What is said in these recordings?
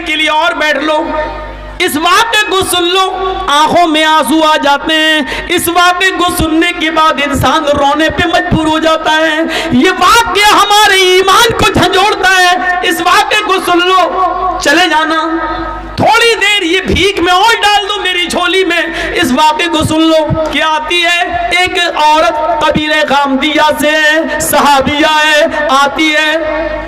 के लिए और बैठ लो, इस वाक़े को सुन लो, आंखों में आंसू आ जाते हैं। इस वाक़े को सुनने के बाद इंसान रोने पे मजबूर हो जाता है। ये वाक़या हमारे ईमान को झंझोड़ता है। इस वाक़े को सुन लो, चले जाना, थोड़ी देर ये भीख में और डाल दो मेरी झोली में। इस वाक़े को सुन लो। क्या आती है, एक औरत कबीले खामदिया से सहाबिया है, आती है,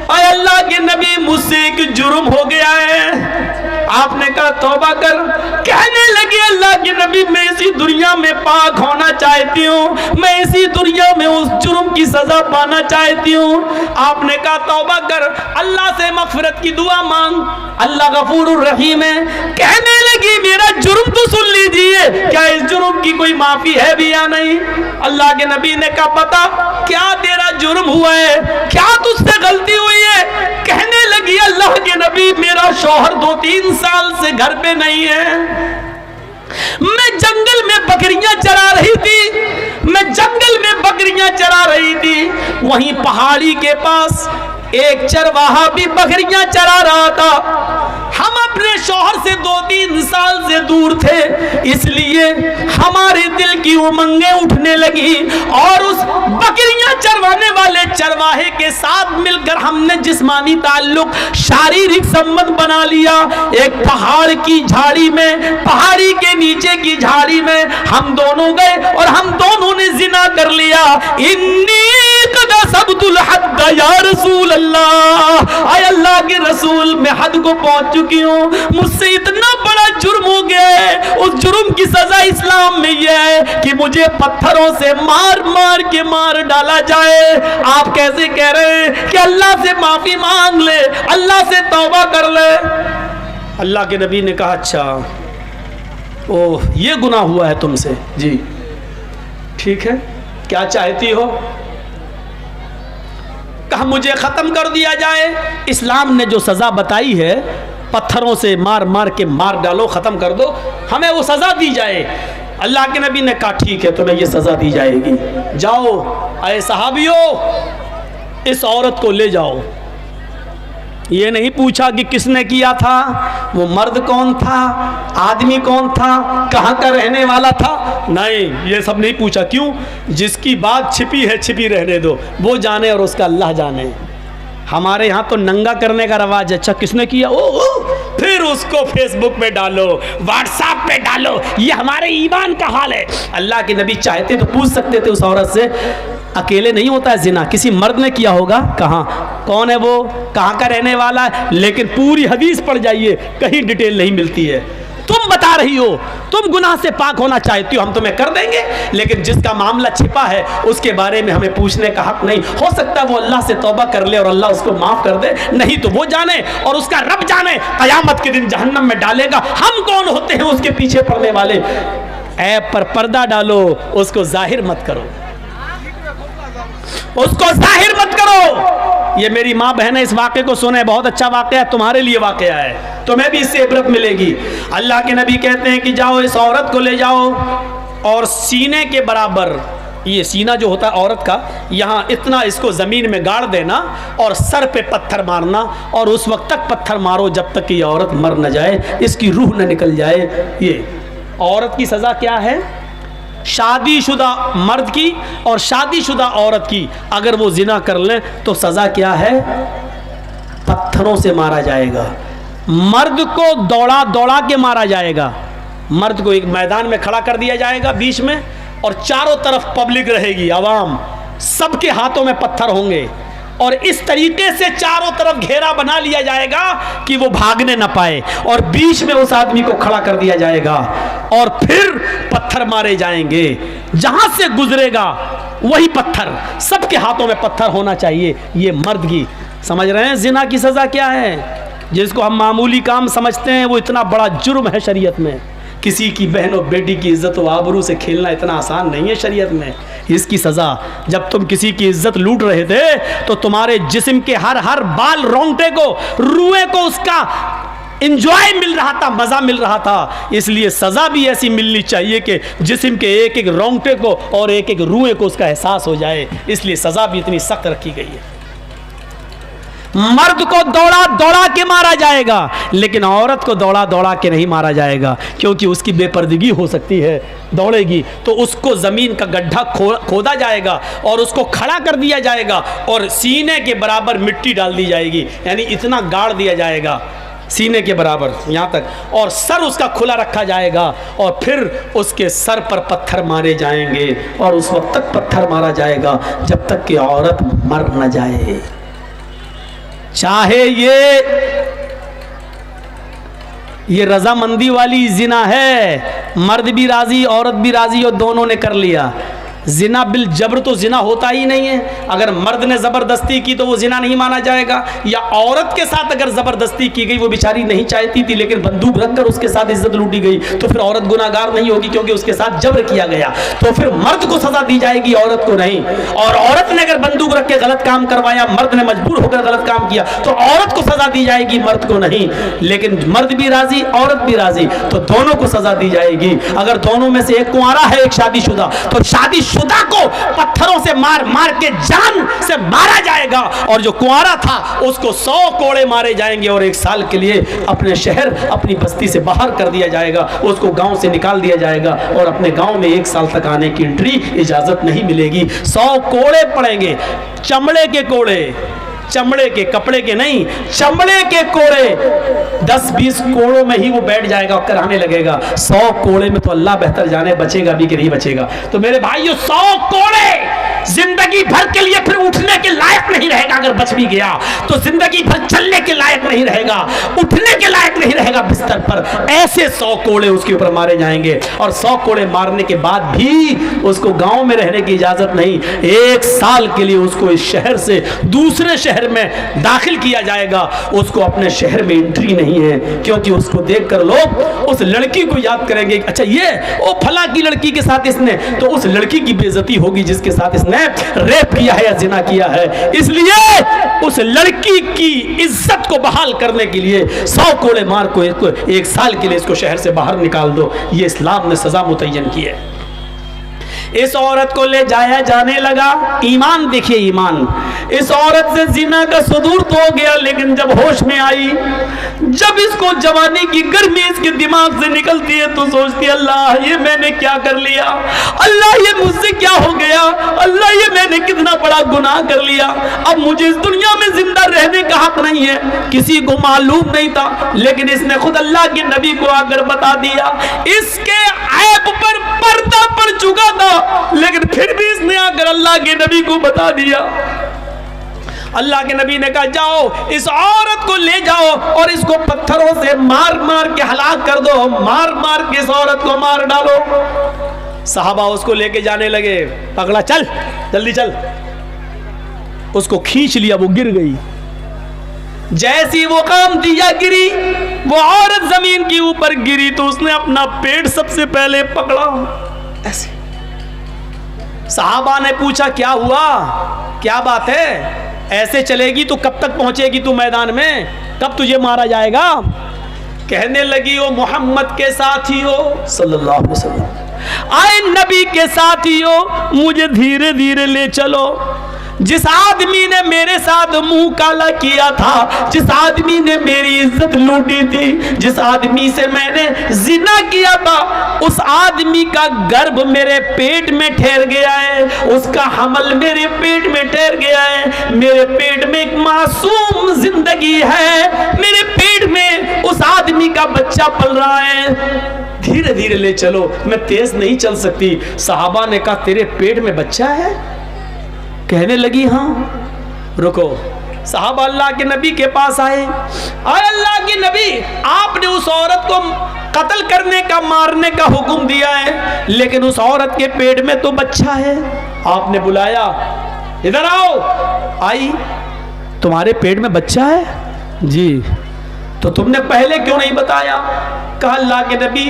अरे अल्लाह के नबी मुझसे एक जुर्म हो गया है। आपने कहा तौबा कर। कहने लगे अल्लाह के नबी मैं इसी दुनिया में पाक होना चाहती हूँ, मैं इसी दुनिया में उस जुर्म की सजा पाना चाहती हूँ। आपने कहा तौबा कर, अल्लाह से मगफिरत की दुआ मांग, अल्लाह गफूरुर रहीम है। कहने लगी मेरा जुर्म तो सुन लीजिए, क्या इस जुर्म की कोई माफी है भी या नहीं? अल्लाह के नबी ने कहा बता क्या तेरा जुर्म हुआ है, क्या तुझसे गलती हुई है? कहने लगी अल्लाह के नबी मेरा शौहर 2-3 साल से घर पे नहीं है, मैं जंगल में बकरियां चरा रही थी, मैं जंगल में बकरियां चरा रही थी, वहीं पहाड़ी के पास एक चरवाहा भी बकरियां चरा रहा था। हम अपने शौहर से 2-3 साल से दूर थे, इसलिए हमारे दिल की उमंगें उठने लगी और उस बकरियां चरवाने वाले चरवाहे के साथ मिलकर हमने जिस्मानी ताल्लुक, शारीरिक संबंध बना लिया। एक पहाड़ की झाड़ी में, पहाड़ी के नीचे की झाड़ी में हम दोनों गए और हम दोनों ने जिना कर लिया। इन्नी कदा सबतुल हद या रसूल अल्लाह, आय अल्लाह के रसूल मैं हद को पहुंच चुकी हूँ, मुझसे इतना बड़ा जुर्म हो गया है। उस जुर्म की सजा इस्लाम में यह है कि मुझे पत्थरों से मार मार के मार डाला जाए। आप कैसे कह रहे हैं कि अल्लाह से माफी मांग ले, अल्लाह से तौबा कर ले? अल्लाह के नबी ने कहा अच्छा ओह ये गुनाह हुआ है तुमसे, जी ठीक है, क्या चाहती हो? कहा मुझे ख़त्म कर दिया जाए। इस्लाम ने जो सज़ा बताई है, पत्थरों से मार मार के मार डालो, ख़त्म कर दो, हमें वो सज़ा दी जाए। अल्लाह के नबी ने कहा ठीक है तुम्हें ये सज़ा दी जाएगी, जाओ अय सहाबियों इस औरत को ले जाओ। ये नहीं पूछा कि किसने किया था, वो मर्द कौन था, आदमी कौन था, कहाँ का रहने वाला था, नहीं ये सब नहीं पूछा। क्यों? जिसकी बात छिपी है छिपी रहने दो, वो जाने और उसका अल्लाह जाने। हमारे यहाँ तो नंगा करने का रवाज है, अच्छा किसने किया, ओ फिर उसको फेसबुक पे डालो, व्हाट्सएप पे डालो, ये हमारे ईमान का हाल है। अल्लाह के नबी चाहते तो पूछ सकते थे उस औरत से, अकेले नहीं होता है जिना, किसी मर्द ने किया होगा, कहाँ, कौन है वो, कहाँ का रहने वाला है, लेकिन पूरी हदीस पढ़ जाइए कहीं डिटेल नहीं मिलती है। तुम बता रही हो तुम गुनाह से पाक होना चाहती हो, हम तुम्हें कर देंगे, लेकिन जिसका मामला छिपा है उसके बारे में हमें पूछने का हक नहीं। हो सकता है वो अल्लाह से तौबा कर ले और अल्लाह उसको माफ कर दे, नहीं तो वो जाने और उसका रब जाने, क़यामत के दिन जहन्नम में डालेगा। हम कौन होते हैं उसके पीछे पड़ने वाले? ऐब पर पर्दा डालो, उसको जाहिर मत करो, उसको जाहिर मत करो। ये मेरी माँ बहन इस वाक़े को सुने, बहुत अच्छा वाक़या है, तुम्हारे लिए वाक़या है, तुम्हें भी इससे इबरत मिलेगी। अल्लाह के नबी कहते हैं कि जाओ इस औरत को ले जाओ और सीने के बराबर, ये सीना जो होता है औरत का, यहाँ इतना इसको ज़मीन में गाड़ देना और सर पे पत्थर मारना, और उस वक्त तक पत्थर मारो जब तक कि ये औरत मर न जाए, इसकी रूह न निकल जाए। ये औरत की सज़ा क्या है? शादीशुदा मर्द की और शादीशुदा औरत की अगर वो जिना कर लें तो सज़ा क्या है? पत्थरों से मारा जाएगा। मर्द को दौड़ा दौड़ा के मारा जाएगा, मर्द को एक मैदान में खड़ा कर दिया जाएगा बीच में, और चारों तरफ पब्लिक रहेगी, आवाम, सबके हाथों में पत्थर होंगे, और इस तरीके से चारों तरफ घेरा बना लिया जाएगा कि वो भागने न पाए, और बीच में उस आदमी को खड़ा कर दिया जाएगा और फिर पत्थर मारे जाएंगे। जहां से गुजरेगा वही पत्थर, सबके हाथों में पत्थर होना चाहिए। ये मर्द की, समझ रहे हैं जिना की सज़ा क्या है? जिसको हम मामूली काम समझते हैं वो इतना बड़ा जुर्म है शरीयत में। किसी की बहन और बेटी की इज्जत व आबरू से खेलना इतना आसान नहीं है शरीयत में। इसकी सज़ा, जब तुम किसी की इज्जत लूट रहे थे तो तुम्हारे जिस्म के हर बाल, रोंगटे को, रुए को उसका इंजॉय मिल रहा था, मज़ा मिल रहा था। इसलिए सज़ा भी ऐसी मिलनी चाहिए कि जिस्म के एक एक रोंगटे को और एक एक रुए को उसका एहसास हो जाए, इसलिए सज़ा भी इतनी सख्त रखी गई है। मर्द को दौड़ा दौड़ा के मारा जाएगा, लेकिन औरत को दौड़ा दौड़ा के नहीं मारा जाएगा, क्योंकि उसकी बेपर्दगी हो सकती है। दौड़ेगी तो उसको ज़मीन का गड्ढा खोदा जाएगा और उसको खड़ा कर दिया जाएगा और सीने के बराबर मिट्टी डाल दी जाएगी, यानी इतना गाड़ दिया जाएगा सीने के बराबर यहाँ तक, और सर उसका खुला रखा जाएगा और फिर उसके सर पर पत्थर मारे जाएंगे और उस वक्त तक पत्थर मारा जाएगा जब तक कि औरत मर न जाए। चाहे ये रजामंदी वाली जिना है, मर्द भी राजी औरत भी राजी और दोनों ने कर लिया। जिना बिल जबर तो जिना होता ही नहीं है। अगर मर्द ने ज़बरदस्ती की तो वो जिना नहीं माना जाएगा, या औरत के साथ अगर ज़बरदस्ती की गई, वो बेचारी नहीं चाहती थी लेकिन बंदूक रखकर उसके साथ इज्जत लूटी गई, तो फिर औरत गुनाहगार नहीं होगी क्योंकि उसके साथ जबर किया गया। तो फिर मर्द को सजा दी जाएगी, औरत को नहीं। और औरत ने अगर बंदूक रख के गलत काम करवाया, मर्द ने मजबूर होकर गलत काम किया, तो औरत को सजा दी जाएगी, मर्द को नहीं। लेकिन मर्द भी राजी औरत भी राजी, तो दोनों को सजा दी जाएगी। अगर दोनों में से एक कुंवारा है एक शादीशुदा, तो शादीशुदा को पत्थरों से मार मार के जान से मारा जाएगा, और जो कुंवारा था उसको 100 कोड़े मारे जाएंगे और 1 साल के लिए अपने शहर अपनी बस्ती से बाहर कर दिया जाएगा, उसको गांव से निकाल दिया जाएगा और अपने गांव में 1 साल तक आने की एंट्री इजाजत नहीं मिलेगी। 100 कोड़े पड़ेंगे, चमड़े के कोड़े, चमड़े के, कपड़े के नहीं, चमड़े के कोड़े। 10-20 कोड़ों में ही वो बैठ जाएगा और कराने लगेगा। 100 कोड़े में तो अल्लाह बेहतर जाने बचेगा भी कि नहीं बचेगा। तो मेरे भाइयों, 100 कोड़े जिंदगी भर के लिए फिर उठने के लायक नहीं रहेगा। अगर बच भी गया तो जिंदगी भर चलने के लायक नहीं रहेगा, उठने के लायक नहीं रहेगा बिस्तर पर। ऐसे 100 कोड़े उसके ऊपर मारे जाएंगे, और 100 कोड़े मारने के बाद भी उसको गांव में रहने की इजाजत नहीं। 1 साल के लिए उसको इस शहर से दूसरे शहर में दाखिल किया जाएगा। उसको अपने शहर में एंट्री नहीं है, क्योंकि उसको देखकर लोग उस लड़की को याद करेंगे, अच्छा ये ओ फला की लड़की के साथ इसने, तो उस लड़की की बेइज्जती होगी जिसके साथ इसने रेप किया है या जिना किया है। इसलिए उस लड़की की इज्जत को बहाल करने के लिए 100 कोड़े मार को 1 साल के लिए इसको शहर से बाहर निकाल दो। ये इस्लाम ने सजा मुतय्यन की है। इस औरत को ले जाया जाने लगा। ईमान देखिए, ईमान। इस औरत से जिना का सुदूर तो हो गया, लेकिन जब होश में आई, जब इसको जवानी की गर्मी इसके दिमाग से निकलती है, तो सोचती है अल्लाह ये मैंने क्या कर लिया, अल्लाह ये मुझसे क्या हो गया, अल्लाह ये मैंने कितना बड़ा गुनाह कर लिया। अब मुझे इस दुनिया में जिंदा रहने का हक नहीं है। किसी को मालूम नहीं था, लेकिन इसने खुद अल्लाह के नबी को आकर बता दिया। इसके ऐब पर पर्दा पड़ चुका था, लेकिन फिर भी इसने आकर अल्लाह के नबी को बता दिया। अल्लाह के नबी ने कहा जाओ इस औरत को ले जाओ और इसको पत्थरों से मार मार के हलाक कर दो, मार मार के इस औरत को मार डालो। सहाबा उसको लेके जाने लगे। पकड़ा, चल जल्दी चल। उसको खींच लिया, वो गिर गई। जैसी वो काम दिया गिरी, वो औरत जमीन के ऊपर गिरी, तो उसने अपना पेट सबसे पहले पकड़ा ऐसे। सहाबा ने पूछा क्या हुआ, क्या बात है, ऐसे चलेगी तो कब तक पहुंचेगी तू मैदान में, कब तुझे मारा जाएगा। कहने लगी ओ मोहम्मद के साथियों सल्लल्लाहु अलैहि वसल्लम, आए नबी के साथियों, मुझे धीरे धीरे ले चलो। जिस आदमी ने मेरे साथ मुंह काला किया था, जिस आदमी ने मेरी इज्जत लूटी थी, जिस आदमी से मैंने जिना किया था, उस आदमी का गर्भ मेरे पेट में ठहर गया है, उसका हमल मेरे पेट में ठहर गया है। मेरे पेट में एक मासूम जिंदगी है, मेरे पेट में उस आदमी का बच्चा पल रहा है। धीरे धीरे ले चलो, मैं तेज नहीं चल सकती। सहाबा ने कहा तेरे पेट में बच्चा है? कहने लगी हाँ। रुको, साहब अल्लाह के नबी के पास आए। अल्लाह के नबी, आपने उस औरत को कत्ल करने का, मारने का हुक्म दिया है, लेकिन उस औरत के पेट में तो बच्चा है। आपने बुलाया, इधर आओ। आई, तुम्हारे पेट में बच्चा है? जी। तो तुमने पहले क्यों नहीं बताया? कहा अल्लाह के नबी,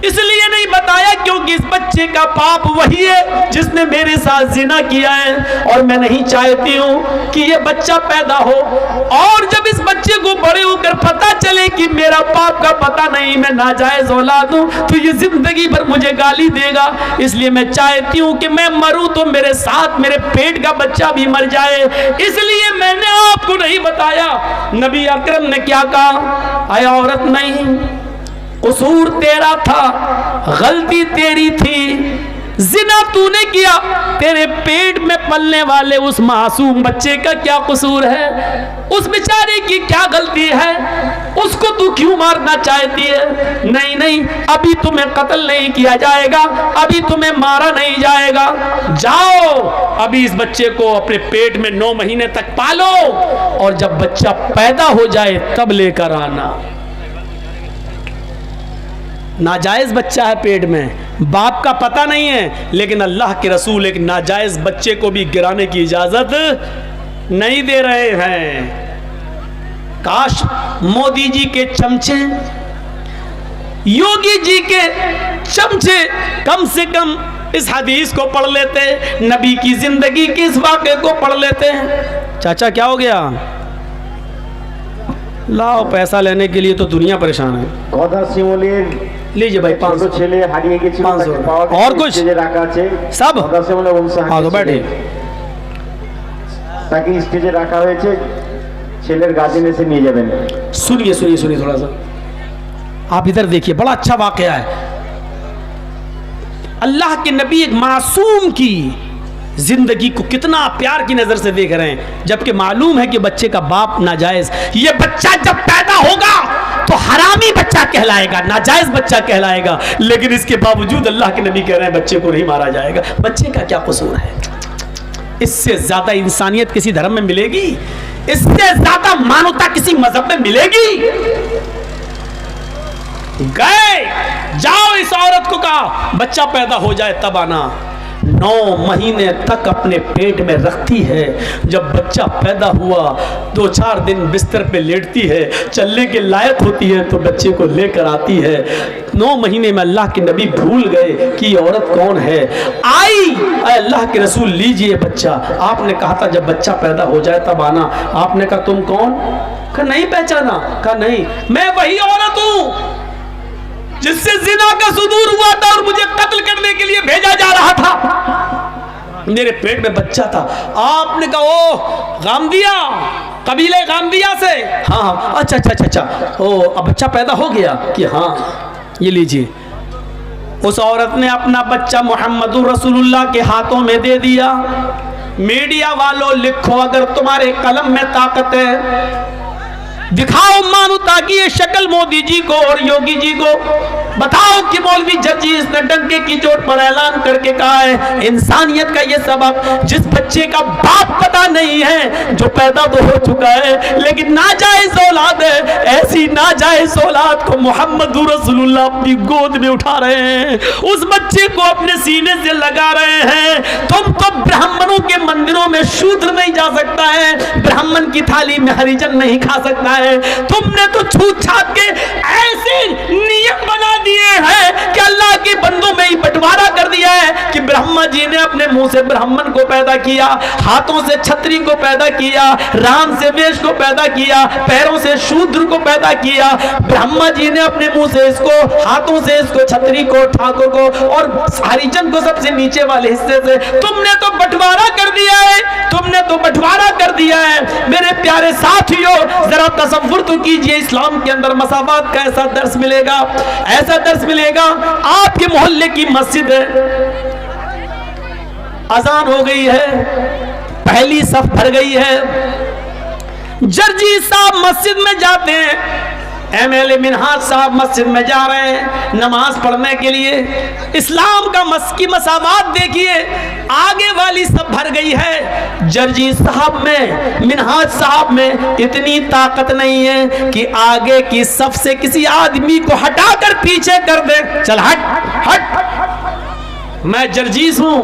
इसलिए नहीं बताया क्योंकि इस बच्चे का पाप वही है जिसने मेरे साथ जिना किया है, और मैं नहीं चाहती हूं कि ये बच्चा पैदा हो और जब इस बच्चे को बड़े होकर पता चले कि मेरा पाप का पता नहीं, मैं नाजायज औलाद हूं, तो ये जिंदगी भर मुझे गाली देगा। इसलिए मैं चाहती हूं कि मैं मरूं तो मेरे साथ मेरे पेट का बच्चा भी मर जाए। इसलिए मैंने आपको नहीं बताया। नबी अकरम ने क्या कहा? आया औरत नहीं, कसूर तेरा था, गलती तेरी थी, जिना तूने किया, तेरे पेट में पलने वाले उस मासूम बच्चे का क्या कसूर है? उस बेचारे की क्या गलती है? उसको तू क्यों मारना चाहती है? नहीं नहीं, अभी तुम्हें कत्ल नहीं किया जाएगा, अभी तुम्हें मारा नहीं जाएगा। जाओ अभी इस बच्चे को अपने पेट में 9 महीने तक पालो और जब बच्चा पैदा हो जाए तब लेकर आना। नाजायज बच्चा है पेट में, बाप का पता नहीं है, लेकिन अल्लाह के रसूल एक नाजायज बच्चे को भी गिराने की इजाजत नहीं दे रहे हैं। काश मोदी जी के चमचे, योगी जी के चमचे कम से कम इस हदीस को पढ़ लेते, नबी की जिंदगी के इस वाक़े को पढ़ लेते। चाचा क्या हो गया? लाओ पैसा लेने के लिए तो दुनिया परेशान है। लीजिए भाई 500 ছেলে হারিয়ে গেছিল, 500 তাকে পাওয়া গেছে, और कुछ স্টেজে রাখা আছে सब। গদাসিমুলের বংশ हाँ तो बैठे। তাকে স্টেজে রাখা হয়েছে, ছেলের গার্ডিয়ান এসে নিয়ে যাবেন। सुनिए सुनिए सुनिए थोड़ा सा, आप इधर देखिए, बड़ा अच्छा वाकया है। अल्लाह के नबी एक मासूम की जिंदगी को कितना प्यार की नजर से देख रहे हैं, जबकि मालूम है कि बच्चे का बाप नाजायज। ये बच्चा जब पैदा होगा तो हरामी बच्चा कहलाएगा, नाजायज बच्चा कहलाएगा, लेकिन इसके बावजूद अल्लाह के नबी कह रहे हैं बच्चे को नहीं मारा जाएगा। बच्चे का क्या कसूर है? इससे ज्यादा इंसानियत किसी धर्म में मिलेगी? इससे ज्यादा मानवता किसी मजहब में मिलेगी? गए, जाओ इस औरत को कहा बच्चा पैदा हो जाए तब आना। 9 महीने तक अपने पेट में रखती है। जब बच्चा पैदा हुआ 2-4 दिन बिस्तर पे लेटती है, चलने के लायक होती है तो बच्चे को लेकर आती है। 9 महीने में अल्लाह के नबी भूल गए कि ये औरत कौन है। आई, अल्लाह के रसूल लीजिए बच्चा। आपने कहा था जब बच्चा पैदा हो जाए तब आना। आपने कहा तुम कौन? कहा नहीं पहचाना। कहा नहीं, मैं वही औरत हूं जिससे जिना का सुदूर हुआ था और मुझे कत्ल करने के लिए भेजा जा रहा था। मेरे पेट में बच्चा था। आपने कहा ओ गामदिया, कबीले गामदिया से? हाँ अच्छा अच्छा अच्छा अच्छा। ओ अब बच्चा पैदा हो गया? कि हाँ, ये लीजिए। उस औरत ने अपना बच्चा मोहम्मदुर रसूलुल्लाह के हाथों में दे दिया। मीडिया वालों लिखो, अगर तुम्हारे कलम में ताकत है दिखाओ मानवता की ये शक्ल मोदी जी को और योगी जी को। बताओ कि मौलवी जर्जीस ने डंके की चोट पर ऐलान करके कहा है इंसानियत का ये सबक, जिस बच्चे का बाप पता नहीं है, जो पैदा तो हो चुका है लेकिन नाजायज औलाद है, ऐसी नाजायज औलाद को मोहम्मद रसूलुल्लाह अपनी गोद में उठा रहे हैं, उस बच्चे को अपने सीने से लगा रहे हैं। तुम तो ब्राह्मणों के मंदिरों में शूद्र नहीं जा सकता है, ब्राह्मण की थाली में हरिजन नहीं खा सकता है। तुमने तो छूत छात के ऐसे नियम बना दिए हैं कि अल्लाह के बंदों में ही बंटवारा कर दिया है कि ब्रह्मा जी ने अपने मुंह से ब्राह्मण को पैदा किया, हाथों से छत्री को पैदा किया, राम से वेश को पैदा किया, पैरों से शूद्र को पैदा किया। ब्रह्मा जी ने अपने मुंह से इसको, हाथों से इसको, छत्री को, ठाकुर को और हरिजन को सबसे नीचे वाले हिस्से से। तुमने तो बंटवारा कर दिया है, तुमने तो बंटवारा कर दिया है। मेरे प्यारे साथियों, जरा तसव्वुर तो कीजिए, इस्लाम के अंदर मसावात का ऐसा दर्स मिलेगा, ऐसा दर्स मिलेगा। आपके मोहल्ले की मस्जिद है, अजान हो गई है, पहली सफ भर गई है, जर्जी साहब मस्जिद में जाते हैं, एमएलए मिनहाज साहब मस्जिद में जा रहे हैं नमाज पढ़ने के लिए। इस्लाम का की मसावात देखिए, आगे वाली सब भर गई है, जर्जी साहब में, मिनहाज साहब में इतनी ताकत नहीं है कि आगे की सफ से किसी आदमी को हटाकर पीछे कर दे। चल हट हट, मैं जर्जीस हूं,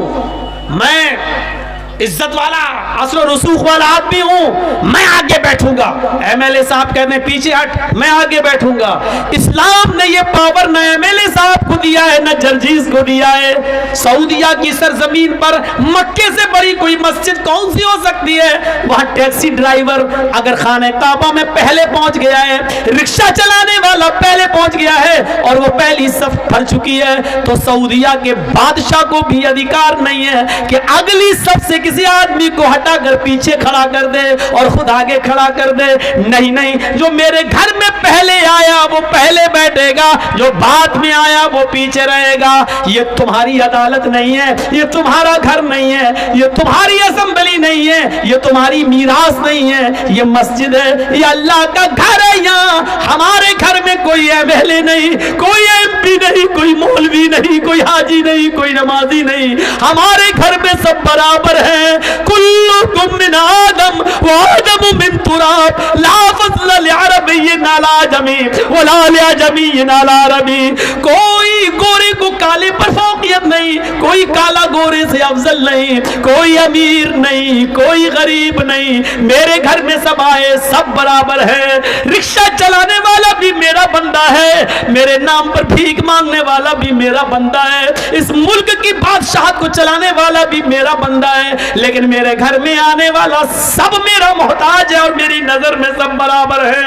मैं इज्जत वाला असर रसूख वाला आदमी हूं, मैं आगे बैठूंगा। एमएलए साहब कहते हैं पीछे हट, मैं आगे बैठूंगा। इस्लाम ने ये पावर न एमएलए साहब को दिया है न जर्जीज को दिया है। सऊदिया की सरजमीन पर मक्के से बड़ी कोई मस्जिद कौन सी हो सकती है? वहां टैक्सी ड्राइवर अगर खाने काबा में पहले पहुंच गया है, रिक्शा चलाने वाला पहले पहुंच गया है और वो पहली सफ भर चुकी है, तो सऊदिया के बादशाह को भी अधिकार नहीं है कि अगली सफ से किसी आदमी को हटाकर पीछे खड़ा कर दे और खुद आगे खड़ा कर दे। नहीं नहीं, जो मेरे घर में पहले आया वो पहले बैठेगा, जो बाद में आया वो पीछे रहेगा। ये तुम्हारी अदालत नहीं है, ये तुम्हारा घर नहीं है, ये तुम्हारी असेंबली नहीं है, ये तुम्हारी मीरास नहीं है, ये मस्जिद है, ये अल्लाह का घर है। यहाँ हमारे घर में कोई एमएलए नहीं, कोई एमपी नहीं, कोई मौलवी नहीं, कोई हाजी नहीं, कोई नमाजी नहीं, हमारे घर में सब बराबर है। कुल्लुकुम मिन आदम व आदम मिन तुराब, ला फज़्ल लिअरबिय्यिन अला अजमी व ला लिअजमिय्यिन अला अरबी। कोई गोरे को काले पर फौकियत नहीं, कोई काला गोरे से अफजल नहीं, कोई अमीर नहीं, कोई गरीब नहीं, मेरे घर में सब आए सब बराबर है। रिक्शा चलाने वाला भी मेरा बंदा है, मेरे नाम पर भीख मांगने वाला भी मेरा बंदा है, इस मुल्क की बादशाहत को चलाने वाला भी मेरा बंदा है, लेकिन मेरे घर में आने वाला सब मेरा मोहताज है और मेरी नजर में सब बराबर है।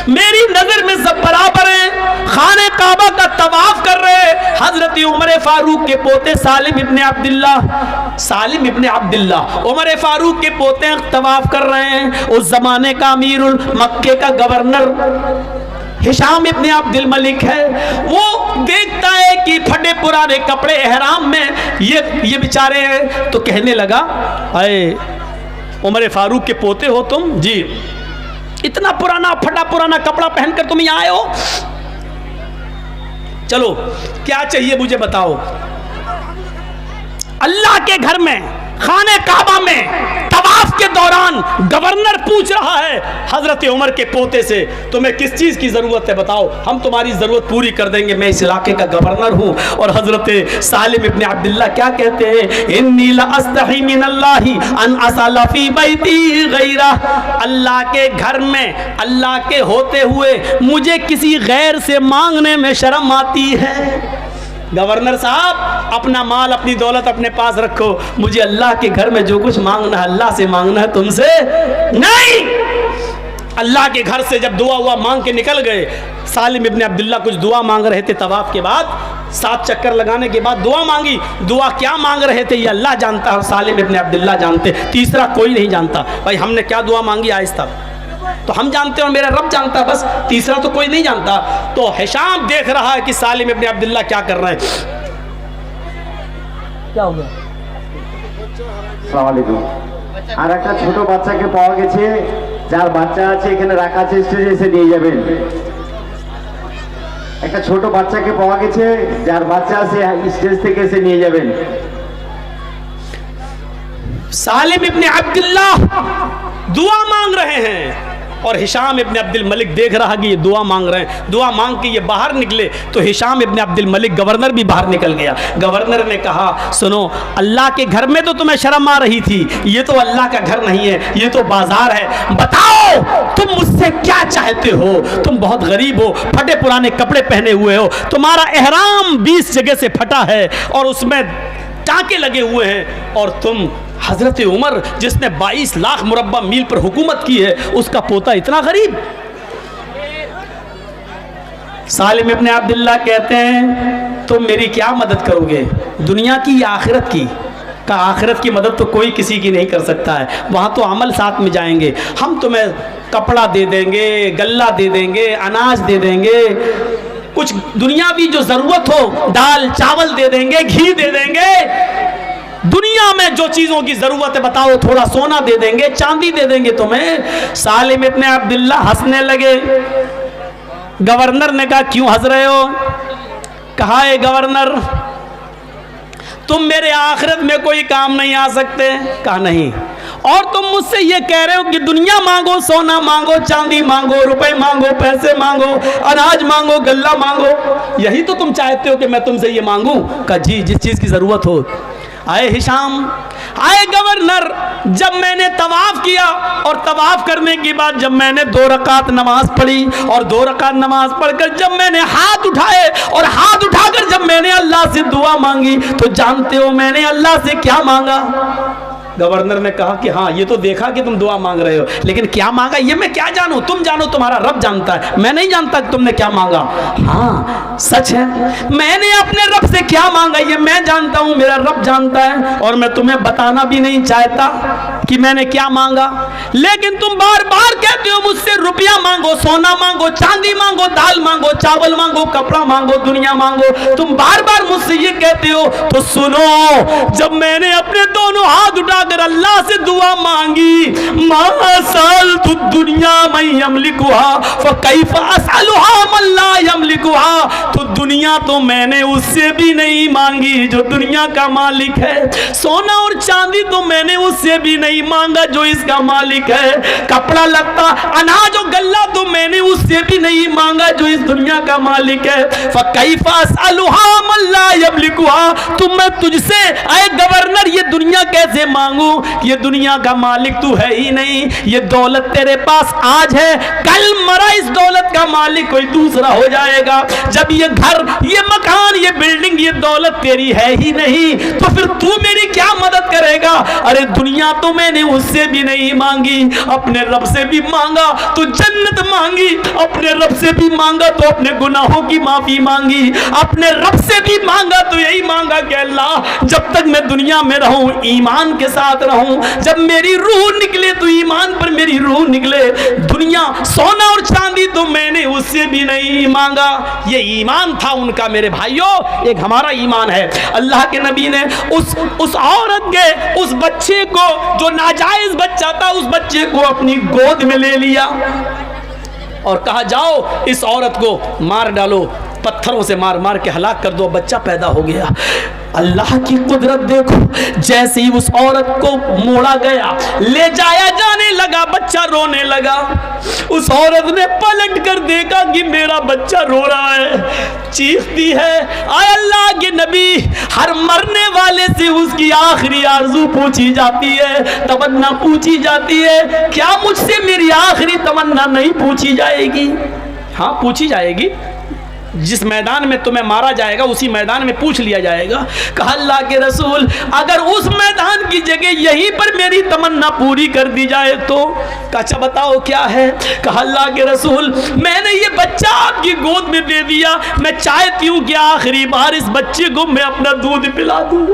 मेरी नजर में सब बराबर हैं। खाने काबा का तवाफ कर रहे हजरत उमर फारूक के पोते सालिम इब्ने अब्दुल्ला उमर फारूक के पोते तवाफ कर रहे हैं। उस जमाने का अमीरुल मक्के का गवर्नर हिशाम इब्ने अब्दुल मलिक है। वो देखता है कि फटे पुराने कपड़े एहराम में ये बेचारे हैं, तो कहने लगा, अरे उमर फारूक के पोते हो तुम? जी। इतना पुराना फटा पुराना कपड़ा पहनकर तुम यहाँ आए हो? चलो क्या चाहिए मुझे बताओ। अल्लाह के घर में खाने काबा में तवाफ के दौरान गवर्नर पूछ रहा है हजरत उमर के पोते से, तुम्हें किस चीज की जरूरत है बताओ, हम तुम्हारी जरूरत पूरी कर देंगे, मैं इस इलाके का गवर्नर हूं। और हजरत सालिम इब्ने अब्दुल्ला क्या कहते हैं, इन्नी ला अस्तही मिनल्लाहि अन असला फी बैती गैरा। अल्लाह के घर में अल्लाह के होते हुए मुझे किसी गैर से मांगने में शर्म आती है। गवर्नर साहब, अपना माल अपनी दौलत अपने पास रखो, मुझे अल्लाह के घर में जो कुछ मांगना है अल्लाह से मांगना है, तुमसे नहीं। अल्लाह के घर से जब दुआ हुआ मांग के निकल गए, सालिम इब्ने अब्दुल्ला कुछ दुआ मांग रहे थे तवाफ के बाद, 7 चक्कर लगाने के बाद दुआ मांगी। दुआ क्या मांग रहे थे ये अल्लाह जानता है, सालिम इब्ने अब्दुल्ला जानते, तीसरा कोई नहीं जानता। भाई हमने क्या दुआ मांगी आहिस्ता तो हम जानते हैं और मेरा रब जानता, बस तीसरा तो कोई नहीं जानता। तो हिशाम देख रहा है कि सालिम इब्ने अब्दुल्ला क्या कर रहे हैं। क्या हो गया? আসসালামু আলাইকুম। আর একটা ছোট বাচ্চাকে পাওয়া গেছে, যার বাচ্চা আছে এখানে রাখা আছে, স্টেজে এসে নিয়ে যাবেন। একটা ছোট বাচ্চাকে পাওয়া গেছে, যার বাচ্চা আছে স্টেজ থেকে এসে নিয়ে যাবেন। सालिम इब्ने अब्दुल्ला दुआ मांग रहे हैं और हिशाम इब्ने अब्दुल मलिक देख रहा कि ये दुआ मांग रहे हैं। दुआ मांग के ये बाहर निकले तो हिशाम इब्ने अब्दुल मलिक गवर्नर भी बाहर निकल गया। गवर्नर ने कहा, सुनो, अल्लाह के घर में तो तुम्हें शर्म आ रही थी, ये तो अल्लाह का घर नहीं है, ये तो बाजार है। बताओ तुम मुझसे क्या चाहते हो? तुम बहुत गरीब हो, फटे पुराने कपड़े पहने हुए हो, तुम्हारा एहराम 20 जगह से फटा है और उसमें टाँके लगे हुए हैं, और तुम हजरत उमर जिसने 22 लाख मुरब्बा मील पर हुकूमत की है, उसका पोता इतना गरीब। सालिम इब्ने अब्दुल्ला कहते हैं, तुम मेरी क्या मदद करोगे, दुनिया की या आखिरत की? का आखिरत की मदद तो कोई किसी की नहीं कर सकता है, वहाँ तो अमल साथ में जाएंगे। हम तुम्हें कपड़ा दे देंगे, गल्ला दे देंगे, अनाज दे देंगे, कुछ दुनियावी जो ज़रूरत हो, दाल चावल दे देंगे, घी दे देंगे, दुनिया में जो चीज़ों की ज़रूरत है बताओ, थोड़ा सोना दे देंगे, चांदी दे देंगे तुम्हें। सालिम इब्ने अब्दुल्ला हंसने लगे। गवर्नर ने कहा, क्यों हंस रहे हो? कहा, है गवर्नर, तुम मेरे आखिरत में कोई काम नहीं आ सकते? कहा, नहीं। और तुम मुझसे ये कह रहे हो कि दुनिया मांगो, सोना मांगो, चांदी मांगो, रुपए मांगो, पैसे मांगो, अनाज मांगो, गल्ला मांगो, यही तो तुम चाहते हो कि मैं तुमसे ये मांगू? कहा, जी, जिस चीज़ की ज़रूरत हो। आए हिशाम, आए गवर्नर, जब मैंने तवाफ किया और तवाफ करने के बाद जब मैंने 2 रकात नमाज पढ़ी और 2 रकात नमाज पढ़कर जब मैंने हाथ उठाए और हाथ उठाकर जब मैंने अल्लाह से दुआ मांगी, तो जानते हो मैंने अल्लाह से क्या मांगा? गवर्नर ने कहा कि हाँ, ये तो देखा कि तुम दुआ मांग रहे हो, लेकिन क्या मांगा ये मैं क्या जानूं? तुम जानो, तुम्हारा रब जानता है, मैं नहीं जानता कि तुमने क्या मांगा। हाँ सच है, मैंने अपने रब से क्या मांगा ये मैं जानता हूं, मेरा रब जानता है, और मैं तुम्हें बताना भी नहीं चाहता कि मैंने क्या मांगा। लेकिन तुम बार बार कहते हो मुझसे रुपया मांगो, सोना मांगो, चांदी मांगो, दाल मांगो, चावल मांगो, कपड़ा मांगो, दुनिया मांगो, तुम बार बार मुझसे ये कहते हो। तो सुनो, जब मैंने अपने दोनों हाथ उठाकर अल्लाह से दुआ मांगी, मासाल तु दुनिया मैं यमलिकुहा फकैफ असअलुहा मन ला यमलिकुहा, तो दुनिया तो मैंने उससे भी नहीं मांगी जो दुनिया का मालिक है, सोना और चांदी तो मैंने उससे भी नहीं मांगा जो इसका मालिक है, कपड़ा लत्ता अनाज और गल्ला तो मैंने उससे भी नहीं मांगा जो इस दुनिया का मालिक है। फकैफ असअलुहा मन ला यमलिकुहा, तो मैं तुझसे ऐ गवर्नर ये दुनिया कैसे मांगू? ये दुनिया का मालिक तू है ही नहीं, ये दौलत तेरे पास आज है, कल मरा इस दौलत का मालिक कोई दूसरा हो जाएगा। जब ये घर, ये मकान, ये बिल्डिंग, ये दौलत तेरी है ही नहीं, तो फिर तू मेरी क्या मदद करेगा? अरे दुनिया तो मैंने उससे भी नहीं मांगी, अपने रब से भी मांगा तो जन्नत मांगी, अपने रब से भी मांगा तो अपने गुनाहों की माफी मांगी, अपने रब से भी मांगा तो यही मांगा कि अल्लाह जब तक मैं दुनिया में रहूं ईमान के साथ रहूं, जब मेरी रूह निकले तो ईमान पर मेरी रूह निकले। दुनिया, सोना और चांदी तो मैंने उससे भी नहीं मांगा। ये ईमान था उनका मेरे भाइयों, एक हमारा ईमान है। अल्लाह के नबी ने उस औरत के, उस बच्चे को जो नाजायज बच्चा था, उस बच्चे को अपनी गोद में ले लिया और कहा जाओ इस औरत को मार डालो, पत्थरों से मार मार के हलाक कर दो, बच्चा पैदा हो गया। अल्लाह की कुदरत देखो, जैसे ही उस औरत को मोड़ा गया, ले जाया जाने लगा, बच्चा रोने लगा। उस औरत ने पलट कर देखा कि मेरा बच्चा रो रहा है, चीखती है। आय अल्लाह के नबी, हर मरने वाले से उसकी आखिरी आरज़ू पूछी जाती है, तमन्ना पूछी जाती है। क्या मुझसे मेरी आखिरी तमन्ना नहीं पूछी जाएगी? हाँ पूछी जाएगी, जिस मैदान में तुम्हें मारा जाएगा उसी मैदान में पूछ लिया जाएगा। कहा अल्लाह के रसूल, अगर उस मैदान की जगह यहीं पर मेरी तमन्ना पूरी कर दी जाए तो? अच्छा बताओ क्या है? कहा अल्लाह के रसूल, मैंने ये बच्चा आपकी गोद में दे दिया, मैं चाहती हूँ कि आखिरी बार इस बच्चे को मैं अपना दूध पिला दूँ।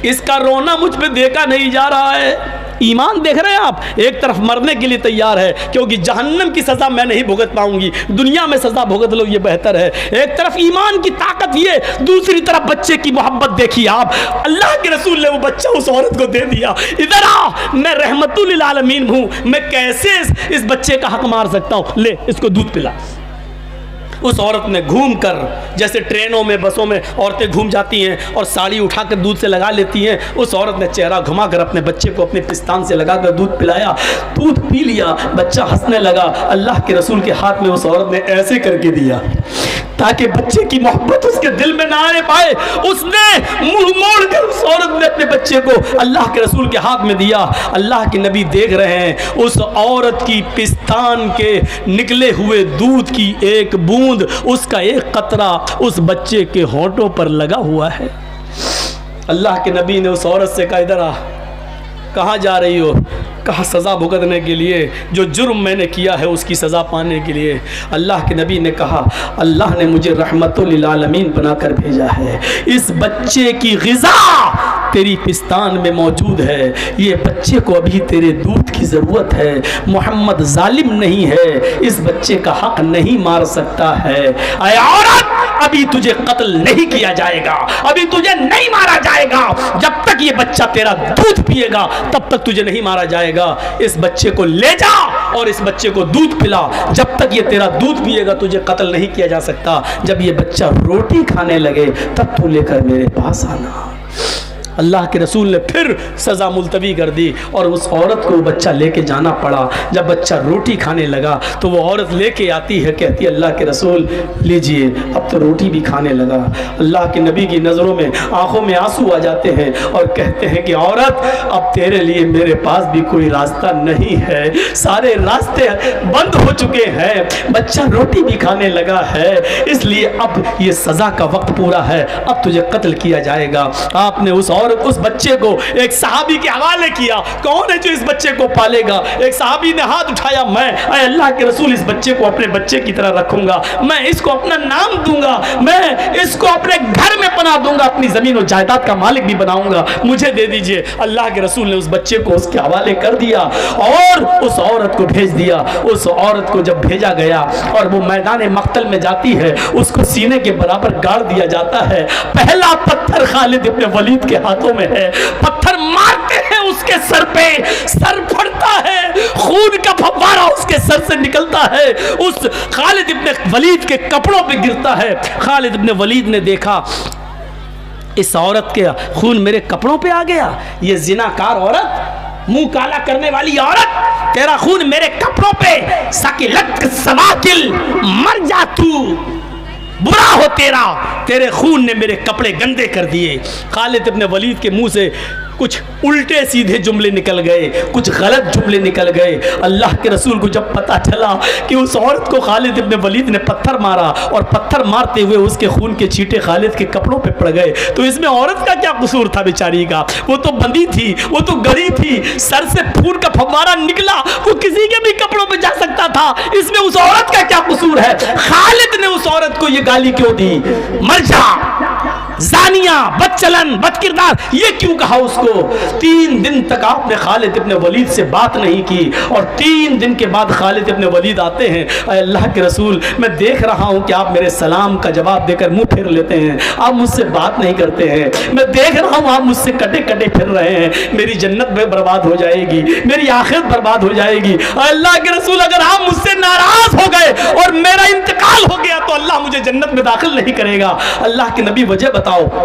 इसका रोना मुझ पे देखा नहीं जा रहा है। ईमान देख रहे हैं आप, एक तरफ मरने के लिए तैयार है क्योंकि जहन्नम की सजा मैं नहीं भुगत पाऊंगी, दुनिया में सजा भुगत लो ये बेहतर है। एक तरफ ईमान की ताकत ये, दूसरी तरफ बच्चे की मोहब्बत देखिए आप। अल्लाह के रसूल ने वो बच्चा उस औरत को दे दिया। इधर आ, मैं रहमतुल लिल आलमीन हूँ, मैं कैसे इस बच्चे का हक मार सकता हूँ, ले इसको दूध पिला। उस औरत ने घूम कर, जैसे ट्रेनों में बसों में औरतें घूम जाती हैं और साड़ी उठाकर दूध से लगा लेती हैं, उस औरत ने चेहरा घुमाकर अपने बच्चे को अपने पिस्तान से लगाकर दूध पिलाया, दूध पी लिया, बच्चा हंसने लगा। अल्लाह के रसूल के हाथ में उस औरत ने ऐसे करके दिया ताकि बच्चे की मोहब्बत उसके दिल में ना आ पाए। उसने मुंह मोड़कर उस औरत ने अपने बच्चे को अल्लाह के रसूल के हाथ में दिया। अल्लाह के नबी देख रहे हैं उस औरत की पिस्तान के निकले हुए दूध की एक बूंद, उसका एक कतरा उस बच्चे के होंठों पर लगा हुआ है। अल्लाह के नबी ने उस औरत से कहा, इधर आ। कहाँ जा रही हो? कहा सज़ा भुगतने के लिए, जो जुर्म मैंने किया है उसकी सज़ा पाने के लिए। अल्लाह के नबी ने कहा, अल्लाह ने मुझे रहमतुल लिल आलमीन बनाकर भेजा है, इस बच्चे की ग़िज़ा तेरी पिस्तान में मौजूद है, ये बच्चे को अभी तेरे दूध की ज़रूरत है। मोहम्मद जालिम नहीं है, इस बच्चे का हक नहीं मार सकता है। ऐ औरत, अभी तुझे कत्ल नहीं किया जाएगा, अभी तुझे नहीं मारा जाएगा, जब तक ये बच्चा तेरा दूध पिएगा तब तक तुझे नहीं मारा जाएगा। इस बच्चे को ले जा और इस बच्चे को दूध पिला, जब तक ये तेरा दूध पिएगा तुझे कत्ल नहीं किया जा सकता। जब ये बच्चा रोटी खाने लगे तब तू लेकर मेरे पास आना। अल्लाह के रसूल ने फिर सज़ा मुलतवी कर दी और उस औरत को बच्चा लेके जाना पड़ा। जब बच्चा रोटी खाने लगा तो वो औरत लेके आती है, कहती है अल्लाह के रसूल लीजिए, अब तो रोटी भी खाने लगा। अल्लाह के नबी की नज़रों में आंखों में आंसू आ जाते हैं और कहते हैं कि औरत अब तेरे लिए मेरे पास भी कोई रास्ता नहीं है, सारे रास्ते बंद हो चुके हैं, बच्चा रोटी भी खाने लगा है, इसलिए अब ये सज़ा का वक्त पूरा है, अब तुझे कत्ल किया जाएगा। आपने उस औरत उस बच्चे को एक सहाबी के हवाले किया। कौन है जो इस बच्चे को पालेगा? एक सहाबी ने हाथ उठाया, मैं अल्लाह के रसूल इस बच्चे को अपने बच्चे की तरह रखूंगा, मैं इसको अपना नाम दूंगा, मैं इसको अपने घर में बना दूंगा, अपनी जमीन और जायदाद का मालिक भी बनाऊंगा, मुझे दे दीजिए। अल्लाह के रसूल ने उस बच्चे को उसके हवाले कर दिया और उस औरत को भेज दिया। उस औरत को जब भेजा गया और वो मैदान मक्तल में जाती है, उसको सीने के बराबर गाड़ दिया जाता है। पहला पत्थर खालिद इब्न वलीद के हाथों में है, पत्थर मारते हैं उसके सर पे, सर फटता है, खून का फव्वारा उसके सर से निकलता है, उस खालिद इब्न वलीद के कपड़ों पे गिरता है। खालिद इब्न वलीद ने देखा इस औरत के खून मेरे कपड़ों पे आ गया, ये जिनाकार औरत, मुंह काला करने वाली औरत, तेरा खून मेरे कपड़ों पे, सकिलत सवाकिल, मर जा तू, बुरा हो तेरा, तेरे खून ने मेरे कपड़े गंदे कर दिए। खालिद इब्न वलीद के मुंह से कुछ उल्टे सीधे जुमले निकल गए, कुछ गलत जुमले निकल गए। अल्लाह के रसूल को जब पता चला कि उस औरत को खालिद इब्न वलीद ने पत्थर मारा और पत्थर मारते हुए उसके खून के छींटे खालिद के कपड़ों पे पड़ गए, तो इसमें औरत का क्या कसूर था बेचारी का? वो तो बंदी थी, वो तो गड़ी थी, सर से खून का फव्वारा निकला, वो किसी के भी कपड़ों पे जा सकता था, इसमें उस औरत का क्या कसूर है? खालिद ने उस औरत को ये गाली क्यों दी? मर जा, जानिया, बदचलन, बदकिरदार, ये क्यों कहा उसको? 3 दिन तक आपने खालिद इब्न वलीद से बात नहीं की और 3 दिन के बाद खालिद इब्न वलीद आते हैं, अल्लाह के रसूल मैं देख रहा हूं कि आप मेरे सलाम का जवाब देकर मुंह फेर लेते हैं, आप मुझसे बात नहीं करते हैं, मैं देख रहा हूं आप मुझसे कटे कटे फिर रहे हैं, मेरी जन्नत में बर्बाद हो जाएगी, मेरी आखिरत बर्बाद हो जाएगी। अल्लाह के रसूल अगर आप मुझसे नाराज हो गए और मेरा इंतकाल हो गया तो अल्लाह मुझे जन्नत में दाखिल नहीं करेगा। अल्लाह के नबी वजह बताओ।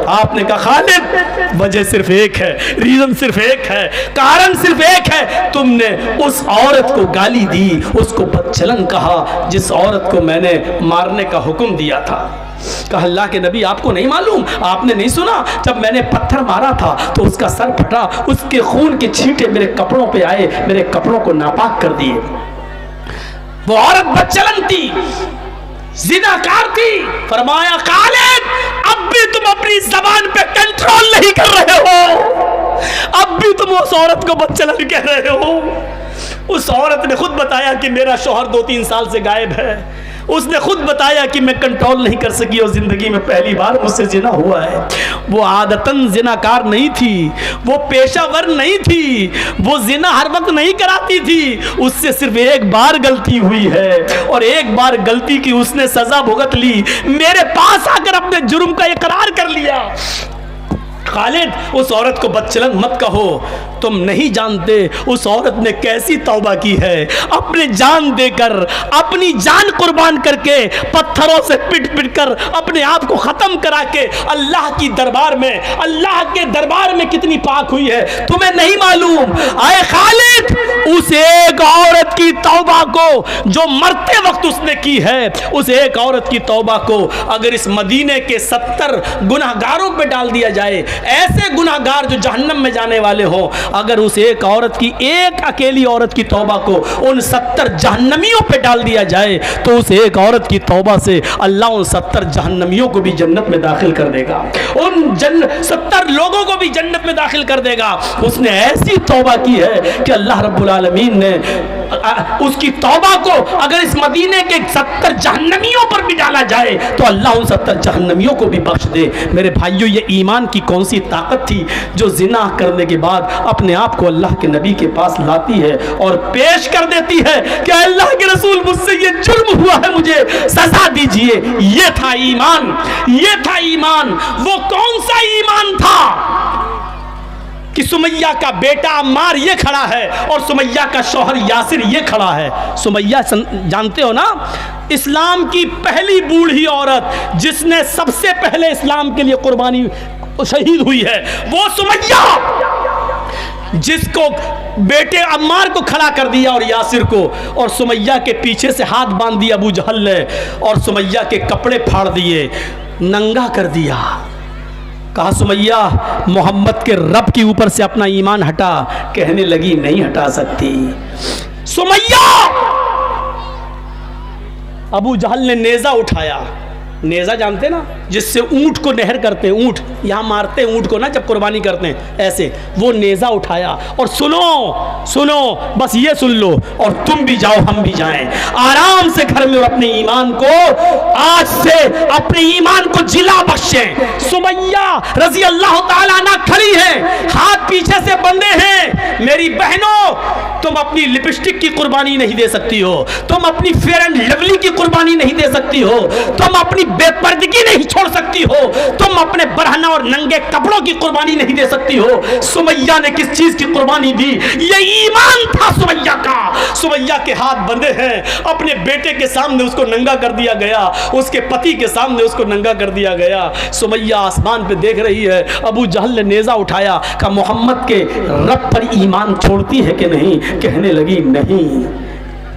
आपने कहा खालिद वजह सिर्फ एक है, रीजन सिर्फ एक है, कारण सिर्फ एक है, तुमने उस औरत को गाली दी, उसको बदचलन कहा जिस औरत को मैंने मारने का हुक्म दिया था। कहा अल्लाह के नबी आपको नहीं मालूम, आपने नहीं सुना जब मैंने पत्थर मारा था तो उसका सर फटा, उसके खून के छींटे मेरे कपड़ों पे आए, मेरे कपड़ों को नापाक कर दिए। वो औरत बदचलन थी, जिनाकार थी। फरमाया खालिद अब भी तुम अपनी जबान पे कंट्रोल नहीं कर रहे हो, अब भी तुम उस औरत को बदचलन कह रहे हो। उस औरत ने खुद बताया कि मेरा शौहर 2-3 साल से गायब है, उसने खुद बताया कि मैं कंट्रोल नहीं कर सकी और जिंदगी में पहली बार मुझसे जिना हुआ है। वो आदतन जिनाकार नहीं थी, वो पेशावर नहीं थी, वो जिना हर वक्त नहीं कराती थी, उससे सिर्फ एक बार गलती हुई है और एक बार गलती की उसने सजा भुगत ली, मेरे पास आकर अपने जुर्म का इकरार कर लिया। खालिद उस औरत को बदचलन मत कहो, तुम नहीं जानते उस औरत ने कैसी तौबा की है, अपनी जान देकर, अपनी जान कुर्बान करके, पत्थरों से पिट पिट कर अपने आप को खत्म करा के अल्लाह की दरबार में, अल्लाह के दरबार में कितनी पाक हुई है तुम्हें नहीं मालूम। आए खालिद उस एक औरत की तौबा को जो मरते वक्त उसने की है, उस एक औरत की तौबा को अगर इस मदीने के 70 गुनाहगारों पे डाल दिया जाए, ऐसे गुनाहगार जो जहन्नम में जाने वाले हो, अगर उस एक औरत की, एक अकेली औरत की तौबा को उन 70 जहन्नमियों पे डाल दिया जाए तो उस एक औरत की तौबा से अल्लाह उन 70 जहन्नमियों को भी जन्नत में दाखिल कर देगा, उन 70 लोगों को भी जन्नत में दाखिल कर देगा। उसने ऐसी तौबा की है कि अल्लाह रब्बुल आलमीन ने उसकी तौबा को अगर इस मदीने के 70 जहन्नमियों पर भी डाला जाए तो अल्लाह उन 70 जहन्नमियों को भी बख्श दे। मेरे भाइयों, ये ईमान की कौन सी ताकत थी जो जिना करने के बाद अपने आप को अल्लाह के नबी के पास लाती है और पेश कर देती है कि अल्लाह के रसूल मुझसे ये जुर्म हुआ है, मुझे सजा दीजिए। ये था ईमान, ये था ईमान। वो कौन सा ईमान था कि सुमैया का बेटा अम्मार ये खड़ा है और सुमैया का शौहर यासिर ये खड़ा है। सुमैया जानते हो ना, इस्लाम की पहली बूढ़ी औरत जिसने सबसे पहले इस्लाम के लिए कुर्बानी शहीद हुई है, वो सुमैया जिसको बेटे अम्मार को खड़ा कर दिया और यासिर को, और सुमैया के पीछे से हाथ बांध दिया अबू जहल ने और सुमैया के कपड़े फाड़ दिए, नंगा कर दिया। कहा सुमैया मोहम्मद के रब के ऊपर से अपना ईमान हटा। कहने लगी नहीं हटा सकती। सुमैया, अबू जहल ने नेजा उठाया। नेजा जानते ना, जिससे ऊंट को नहर करते हैं, ऊंट यहाँ मारते हैं ऊंट को ना जब कुर्बानी करते हैं, ऐसे वो नेजा उठाया और सुनो सुनो, बस ये सुन लो और तुम भी जाओ हम भी जाएं आराम से घर में और अपने ईमान को आज से अपने ईमान को जिला बख्शें। सुमैया रजी अल्लाह ताला अन्हा खड़ी है, हाथ पीछे से बंधे हैं। मेरी बहनों, तुम अपनी लिपस्टिक की कुर्बानी नहीं दे सकती हो, तुम अपनी फेयर एंड लवली की कुर्बानी नहीं दे सकती हो, तुम अपनी बेपर्दगी नहीं छोड़ सकती हो, तुम अपने बरहना और नंगे कपड़ों की कुर्बानी नहीं दे सकती हो। सुमैया ने किस चीज की कुर्बानी दी? ये ईमान था सुमैया का। सुमैया के हाथ बंधे हैं, अपने बेटे के सामने उसको नंगा कर दिया गया, उसके पति के सामने उसको नंगा कर दिया गया। सुमैया आसमान पे देख रही है। अबू जहल ने नेजा उठाया, कहा मोहम्मद के रब पर ईमान छोड़ती है कि नहीं? कहने लगी नहीं।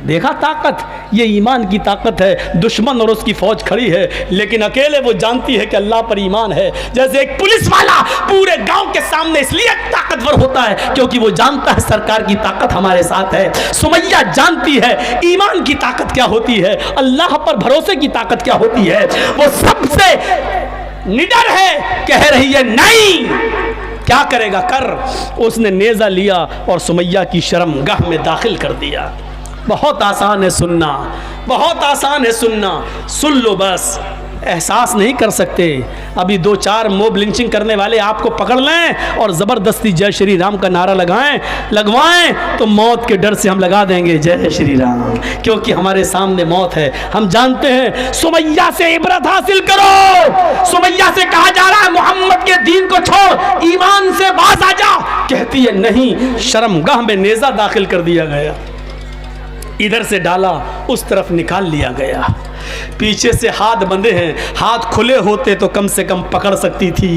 देखा ताकत, ये ईमान की ताकत है। दुश्मन और उसकी फौज खड़ी है, लेकिन अकेले वो जानती है कि अल्लाह पर ईमान है। जैसे एक पुलिस वाला पूरे गांव के सामने इसलिए ताकतवर होता है क्योंकि वो जानता है सरकार की ताकत हमारे साथ है। सुमैया जानती है ईमान की ताकत क्या होती है, अल्लाह पर भरोसे की ताकत क्या होती है। वो सबसे निडर है, कह रही है नहीं, क्या करेगा कर। उसने नेजा लिया और सुमैया की शर्मगाह में दाखिल कर दिया। बहुत आसान है सुनना, बहुत आसान है सुनना, सुन लो बस। एहसास नहीं कर सकते। अभी 2-4 मोब लिंचिंग करने वाले आपको पकड़ लें और ज़बरदस्ती जय श्री राम का नारा लगवाएं तो मौत के डर से हम लगा देंगे जय श्री राम, क्योंकि हमारे सामने मौत है। हम जानते हैं। सुमैया से इबरत हासिल करो। सुमैया से कहा जा रहा है मोहम्मद के दीन को छोड़, ईमान से बाज आ जा। कहती है नहीं। शर्मगाह में नेजा दाखिल कर दिया गया, इधर से डाला उस तरफ निकाल लिया गया। पीछे से हाथ बंधे हैं, हाथ खुले होते तो कम से कम पकड़ सकती थी,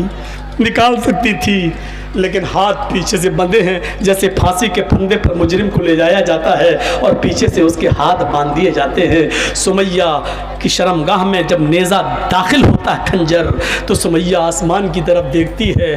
निकाल सकती थी, लेकिन हाथ पीछे से बंधे हैं। जैसे फांसी के फंदे पर मुजरिम को ले जाया जाता है और पीछे से उसके हाथ बांध दिए जाते हैं। सुमैया की शर्मगाह में जब नेज़ा दाखिल होता है खंजर, तो सुमैया आसमान की तरफ देखती है।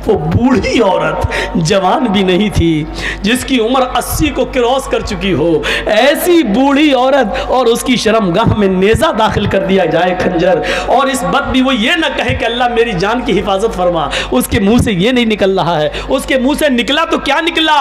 वो बूढ़ी औरत, जवान भी नहीं थी, जिसकी उम्र 80 को क्रॉस कर चुकी हो, ऐसी बूढ़ी औरत, और उसकी शर्मगाह में नेज़ा दाखिल कर दिया जाए खंजर। और इस बात भी वो ये ना कहे कि अल्लाह मेरी जान की हिफाजत फरमा, उसके मुंह से ये नहीं निकल रहा है। उसके मुंह से निकला तो क्या निकला?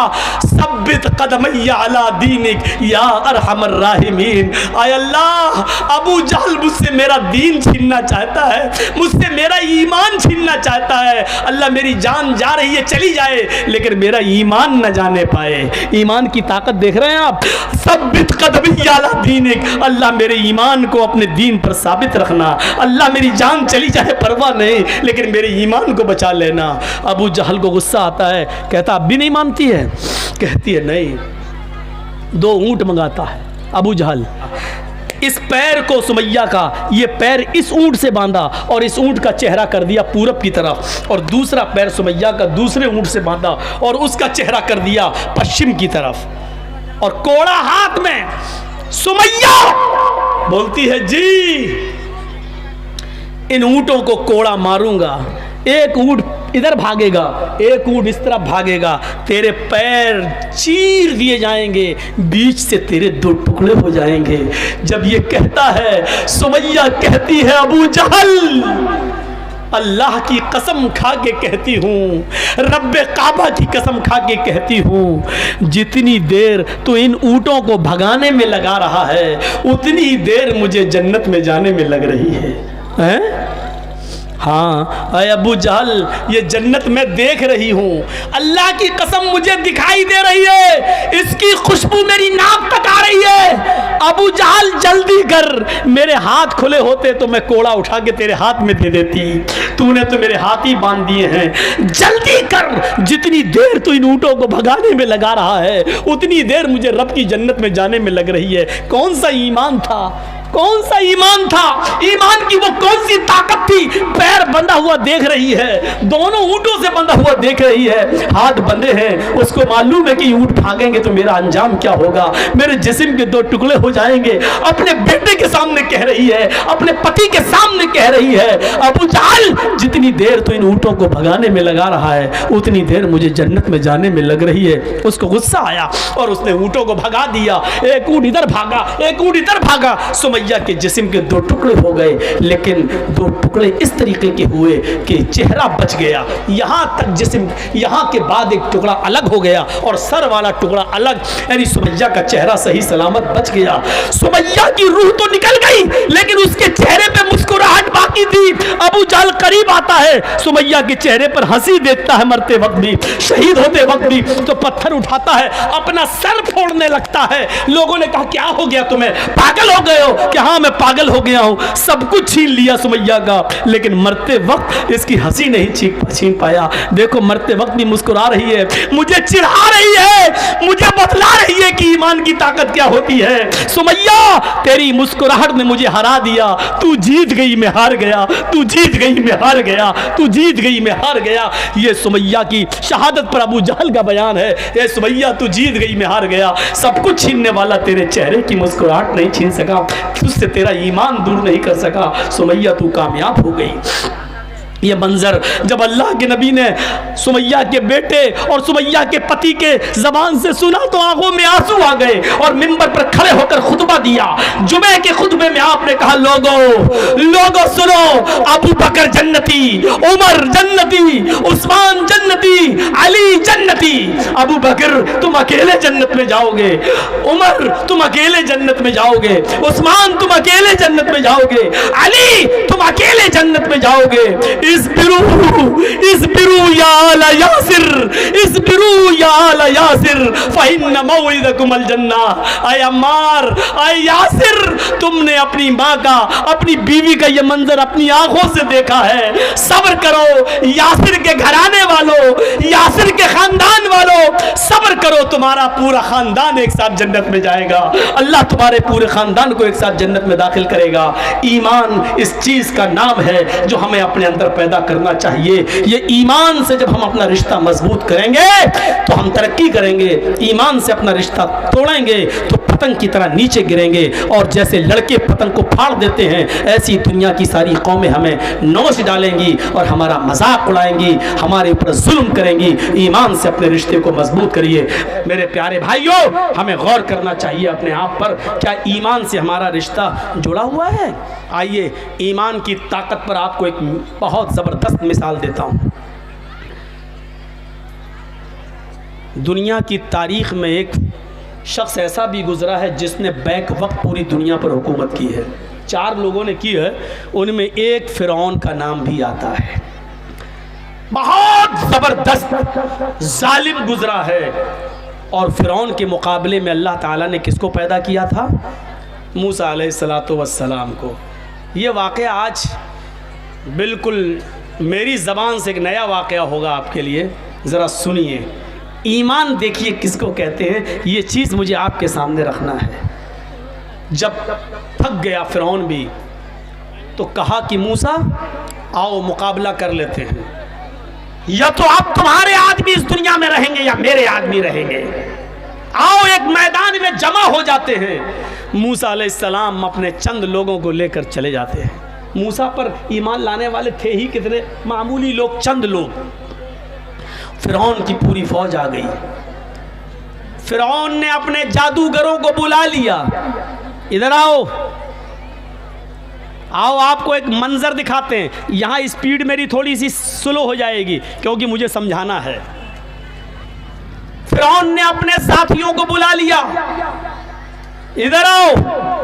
सब्बित कदमैया अला दीनिक या अरहमर राहिमीन। आय अल्लाह, अबू जहल मुझसे मेरा दीन छीनना चाहता है, मुझसे मेरा ईमान छीनना चाहता है। अल्लाह मेरी जान जा रही है, चली जाए, लेकिन मेरा ईमान न जाने पाए। ईमान की ताकत देख रहे हैं आप? सब्बित कदमैया अला दीनिक, अल्लाह मेरे ईमान को अपने दीन पर साबित रखना। अल्लाह मेरी जान चली जाए परवाह नहीं, लेकिन मेरे ईमान को बचा लेना। अबू जहल को गुस्सा आता है, कहता अब भी नहीं मानती है? कहती है नहीं। 2 ऊंट मंगाता है अबू जहल। इस पैर को सुमैया का, ये पैर इस ऊंट से बांधा और इस ऊंट का चेहरा कर दिया पूरब की तरफ, और दूसरा पैर सुमैया का दूसरे ऊंट से बांधा और उसका चेहरा कर दिया पश्चिम की तरफ, और कोड़ा हाथ में। सुमैया बोलती है जी इन ऊंटों को कोड़ा मारूंगा, एक ऊंट इधर भागेगा, एक ऊंट इस तरफ भागेगा, तेरे पैर चीर दिए जाएंगे, बीच से तेरे 2 टुकड़े हो जाएंगे। जब ये कहता है, सुमैया कहती है अबू जहल, अल्लाह की कसम खा के कहती हूँ, रब्बे काबा की कसम खा के कहती हूँ, जितनी देर तो इन ऊँटों को भगाने में लगा रहा है, उतनी देर मुझे जन्नत में जाने में लग रही है। हैं? हाँ अय अबू जहल, ये जन्नत मैं देख रही हूँ, अल्लाह की कसम मुझे दिखाई दे रही है, इसकी खुशबू मेरी नाक तक आ रही है। अबू जहल जल्दी कर, मेरे हाथ खुले होते तो मैं कोड़ा उठा के तेरे हाथ में दे देती, तूने तो मेरे हाथ ही बांध दिए हैं। जल्दी कर, जितनी देर तू इन ऊँटों को भगाने में लगा रहा है, उतनी देर मुझे रब की जन्नत में जाने में लग रही है। कौन सा ईमान था, कौन सा ईमान था, ईमान की वो कौन सी ताकत थी। पैर बंधा हुआ देख रही है, दोनों ऊंटों से बंधा हुआ देख रही है, हाथ बंधे हैं, उसको मालूम है कि ऊंट भागेंगे तो मेरा अंजाम क्या होगा, मेरे जिस्म के दो टुकड़े हो जाएंगे। अपने बेटे के सामने कह रही है, अपने पति के सामने कह रही है, अबू जहल जितनी देर तो इन ऊंटों को भगाने में लगा रहा है उतनी देर मुझे जन्नत में जाने में लग रही है। उसको गुस्सा आया और उसने ऊंटों को भगा दिया। एक ऊंट इधर भागा, एक ऊंट इधर भागा। सुमैया के जिस्म के दो टुकड़े हो गए, लेकिन दो टुकड़े इस तरीके के हुए कि चेहरा बच गया, यहां तक जिस्म, यहां के बाद एक टुकड़ा अलग हो गया और सर वाला टुकड़ा अलग, यानी सुमैया का चेहरा सही सलामत बच गया। सुमैया की रूह तो निकल गई लेकिन उसके चेहरे पे मुस्कुराहट बाकी थी। अबू जहल करीब आता है, सुमैया के चेहरे पर हंसी देखता है, मरते वक्त भी, शहीद होते वक्त भी, तो पत्थर उठाता है, अपना सर फोड़ने लगता है। लोगों ने कहा क्या हो गया तुम्हें, पागल हो गए हो? कि हाँ मैं पागल हो गया हूं, सब कुछ छीन लिया सुमैया का, लेकिन मरते वक्त इसकी हंसी नहीं छीन पाया। देखो मरते वक्त भी मुस्कुरा रही है, मुझे चिढ़ा रही है, मुझे बतला रही है कि ईमान की ताकत क्या होती है। सुमैया तेरी मुस्कुराहट ने मुझे हरा दिया, तू जीत गई मैं हार गया, तू जीत गई मैं हार गया, तू जीत गई मैं हार गया। ये सुमैया की शहादत पर अबू जहल का बयान है। ए सुमैया तू जीत गई मैं हार गया, सब कुछ छीनने वाला तेरे चेहरे की मुस्कुराहट नहीं छीन सका, तुझसे तेरा ईमान दूर नहीं कर सका। सुमैया तू कामयाब हो गई। ये मंजर जब अल्लाह के नबी ने सुमैया के बेटे और सुमैया के पति के जबान से सुना तो आंखों में आंसू आ गए और मिंबर पर खड़े होकर खुतबा दिया। जुमे के खुतबे में आपने कहा लोगों सुनो, अबू बकर जन्नती, उमर जन्नती, उस्मान जन्नती, अली जन्नती। अबू बकर तुम अकेले जन्नत में जाओगे, उमर तुम अकेले जन्नत में जाओगे, उस्मान तुम अकेले जन्नत में जाओगे, अली तुम अकेले जन्नत में जाओगे। इसबिरू या आला यासिर, इसबिरू या आला यासिर फइन्न मौइदकुमुल जन्ना। ऐ अम्मार, ऐ यासिर, तुमने अपनी माँ का, अपनी बीवी का ये मंजर अपनी आंखों से देखा है, सब्र करो। यासिर के घराने वालों, यासिर के खानदान वालों, सब्र करो, तुम्हारा पूरा खानदान एक साथ जन्नत में जाएगा। अल्लाह तुम्हारे पूरे खानदान को एक साथ जन्नत में दाखिल करेगा। ईमान इस चीज का नाम है जो हमें अपने अंदर पैदा करना चाहिए। ये ईमान से जब हम अपना रिश्ता मजबूत करेंगे तो हम तरक्की करेंगे, ईमान से अपना रिश्ता तोड़ेंगे तो पतंग की तरह नीचे गिरेंगे। और जैसे लड़के पतंग को फाड़ देते हैं, ऐसी दुनिया की सारी कौमें हमें नोच डालेंगी और हमारा मजाक उड़ाएंगी, हमारे ऊपर जुल्म करेंगी। ईमान से अपने रिश्ते को मजबूत करिए। मेरे प्यारे भाइयों, हमें गौर करना चाहिए अपने आप पर, क्या ईमान से हमारा रिश्ता जुड़ा हुआ है? आइए ईमान की ताकत पर आपको एक बहुत ज़बरदस्त मिसाल देता हूँ। दुनिया की तारीख में एक शख्स ऐसा भी गुजरा है जिसने बैक वक्त पूरी दुनिया पर हुकूमत की है। 4 लोगों ने की है, उनमें एक फिरौन का नाम भी आता है। बहुत ज़बरदस्त जालिम गुजरा है। और फिरौन के मुकाबले में अल्लाह ताला ने किसको पैदा किया था? मूसा अलैहिस्सलातु वस्सलाम को। ये वाक़या आज बिल्कुल मेरी ज़बान से एक नया वाक़या होगा आपके लिए, ज़रा सुनिए। ईमान देखिए किसको कहते हैं, ये चीज़ मुझे आपके सामने रखना है। जब थक गया फिरौन भी तो कहा कि मूसा आओ मुकाबला कर लेते हैं, या तो आप तुम्हारे आदमी इस दुनिया में रहेंगे या मेरे आदमी रहेंगे, आओ एक मैदान में जमा हो जाते हैं। मूसा अलैहिस्सलाम अपने चंद लोगों को लेकर चले जाते हैं। मूसा पर ईमान लाने वाले थे ही कितने, मामूली लोग, चंद लोग। फिरौन की पूरी फौज आ गई। फिरौन ने अपने जादूगरों को बुला लिया, इधर आओ, आओ आपको एक मंजर दिखाते हैं। यहाँ स्पीड मेरी थोड़ी सी स्लो हो जाएगी क्योंकि मुझे समझाना है। फिरौन ने अपने साथियों को बुला लिया, इधर आओ।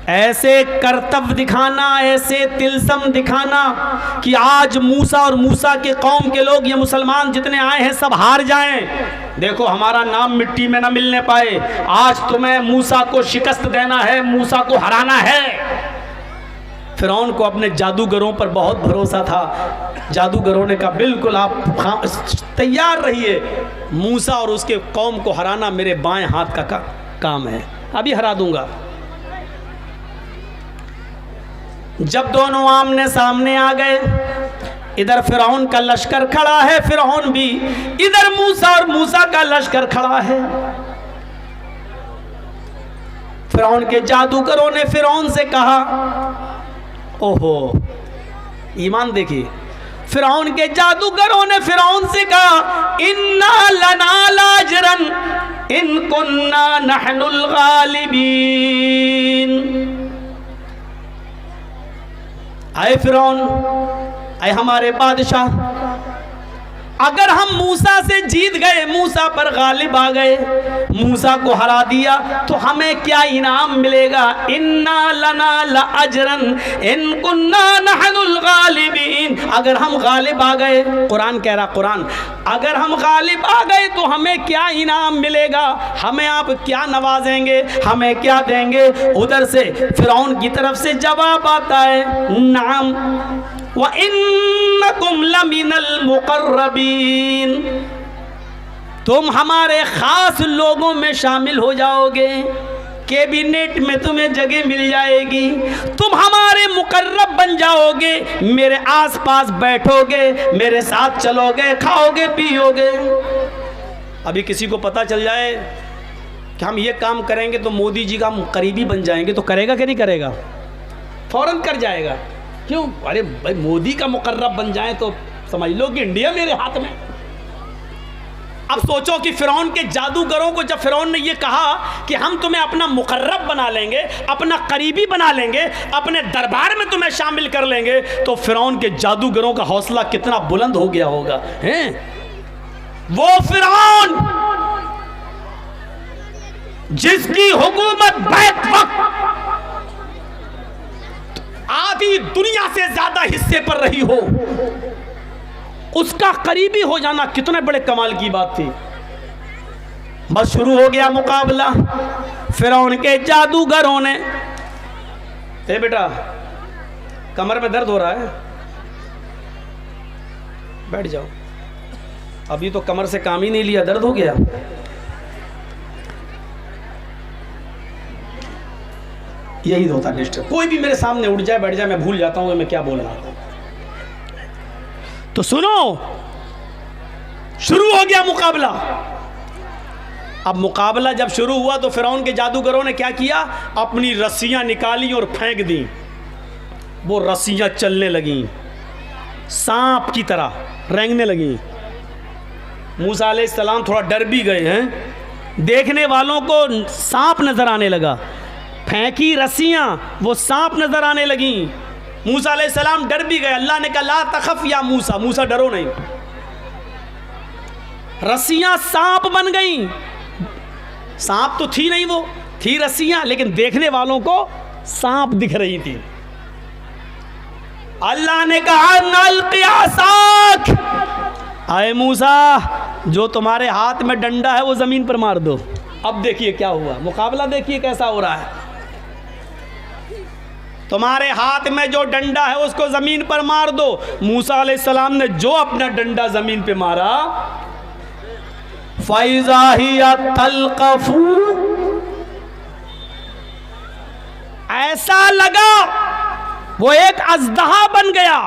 ऐसे करतब दिखाना, ऐसे तिलसम दिखाना कि आज मूसा और मूसा के कौम के लोग, ये मुसलमान जितने आए हैं सब हार जाएं। देखो हमारा नाम मिट्टी में ना मिलने पाए। आज तुम्हें मूसा को शिकस्त देना है, मूसा को हराना है। फिरौन को अपने जादूगरों पर बहुत भरोसा था। जादूगरों ने कहा बिल्कुल आप तैयार रहिए, मूसा और उसके कौम को हराना मेरे बाएं हाथ का काम है, अभी हरा दूंगा। जब दोनों आमने सामने आ गए, इधर फिरौन का लश्कर खड़ा है, फिरौन भी, इधर मूसा और मूसा का लश्कर खड़ा है। फिरौन के जादूगरों ने फिरौन से कहा, ओहो, ईमान देखिए, फिरौन के जादूगरों ने फिरौन से कहा, इन्ना लना लाजरन इन कुन्ना नहनुल गालिबीन। आए फिरौन, आए हमारे बादशाह, अगर हम मूसा से जीत गए, मूसा पर गालिब आ गए, मूसा को हरा दिया, तो हमें क्या इनाम मिलेगा? इन्ना लना लाजरन इन कुन्ना नहनुल गालिबीन। अगर हम गालिब आ गए, कुरान कह रहा, कुरान, अगर हम गालिब आ गए तो हमें क्या इनाम मिलेगा? हमें आप क्या नवाजेंगे? हमें क्या देंगे? उधर से फिरौन की तरफ से जवाब आता है, नाम व इन्नकुम लमिनल मुकर्रबीन, तुम हमारे खास लोगों में शामिल हो जाओगे, कैबिनेट में तुम्हें जगह मिल जाएगी, तुम हमारे मुकर्रब बन जाओगे, मेरे आसपास बैठोगे, मेरे साथ चलोगे, खाओगे पियोगे। अभी किसी को पता चल जाए कि हम ये काम करेंगे तो मोदी जी का हम करीबी बन जाएंगे, तो करेगा कि नहीं करेगा? फौरन कर जाएगा। क्यों? अरे भाई, मोदी का मुकर्रब बन जाए तो समझ लो कि इंडिया मेरे हाथ में। अब सोचो कि फिरौन के जादूगरों को जब फिरौन ने ये कहा कि हम तुम्हें अपना मुकर्रब बना लेंगे, अपना करीबी बना लेंगे, अपने दरबार में तुम्हें शामिल कर लेंगे, तो फिरौन के जादूगरों का हौसला कितना बुलंद हो गया होगा, हैं? वो फिरौन जिसकी हुकूमत बैक वक्त आधी दुनिया से ज्यादा हिस्से पर रही हो, उसका करीबी हो जाना कितने बड़े कमाल की बात थी। बस शुरू हो गया मुकाबला। फिरौन के जादूगरों ने, ए बेटा, कमर में दर्द हो रहा है, बैठ जाओ, अभी तो कमर से काम ही नहीं लिया, दर्द हो गया। यही होता है डिस्टर्ब। कोई भी मेरे सामने उठ जाए, बैठ जाए, मैं भूल जाता हूं मैं क्या बोल रहा था। तो सुनो, शुरू हो गया मुकाबला। अब मुकाबला जब शुरू हुआ तो फिरौन के जादूगरों ने क्या किया? अपनी रस्सियां निकाली और फेंक दी। वो रस्सियां चलने लगी, सांप की तरह रेंगने लगी। मूसा अलैहिस्सलाम थोड़ा डर भी गए हैं, देखने वालों को सांप नजर आने लगा। फेंकी रस्सियां, वो सांप नजर आने लगी। मूसा अलैहिस्सलाम डर भी गए। अल्लाह ने कहा, ला तखफ या मूसा, मूसा डरो नहीं। रस्सियां सांप बन गई। सांप तो थी नहीं, वो थी रस्सियां, लेकिन देखने वालों को सांप दिख रही थी। अल्लाह ने कहा, नल्क़ि असाक, आए मूसा, जो तुम्हारे हाथ में डंडा है वो जमीन पर मार दो। अब देखिए क्या हुआ, मुकाबला देखिए कैसा हो रहा है। तुम्हारे हाथ में जो डंडा है उसको जमीन पर मार दो। मूसा अलैहिस्सलाम ने जो अपना डंडा जमीन पे मारा, फैज़ा हिया तल्क़फ़ु, ऐसा लगा वो एक अज़दहा बन गया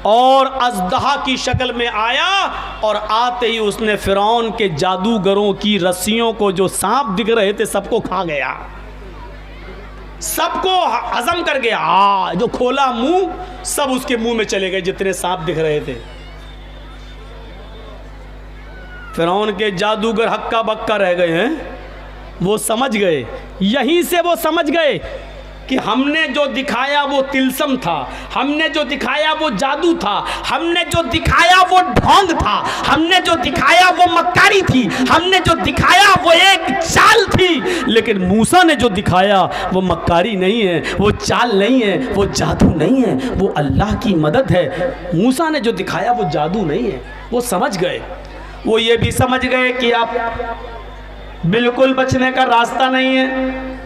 और अज़दहा की शक्ल में आया, और आते ही उसने फिरौन के जादूगरों की रस्सियों को, जो सांप दिख रहे थे, सबको खा गया, सबको हजम कर गया। जो खोला मुंह, सब उसके मुंह में चले गए जितने सांप दिख रहे थे। फिरौन के जादूगर हक्का बक्का रह गए हैं। वो समझ गए, यहीं से वो समझ गए कि हमने जो दिखाया वो तिलस्म था, हमने जो दिखाया वो जादू था, हमने जो दिखाया वो ढोंग था, हमने जो दिखाया वो मक्कारी थी, हमने जो दिखाया वो एक चाल थी। लेकिन मूसा ने जो दिखाया वो मक्कारी नहीं है, वो चाल नहीं है, वो जादू नहीं है, वो अल्लाह की मदद है। मूसा ने जो दिखाया वो जादू नहीं है। वो समझ गए। वो ये भी समझ गए कि अब बिल्कुल बचने का रास्ता नहीं है।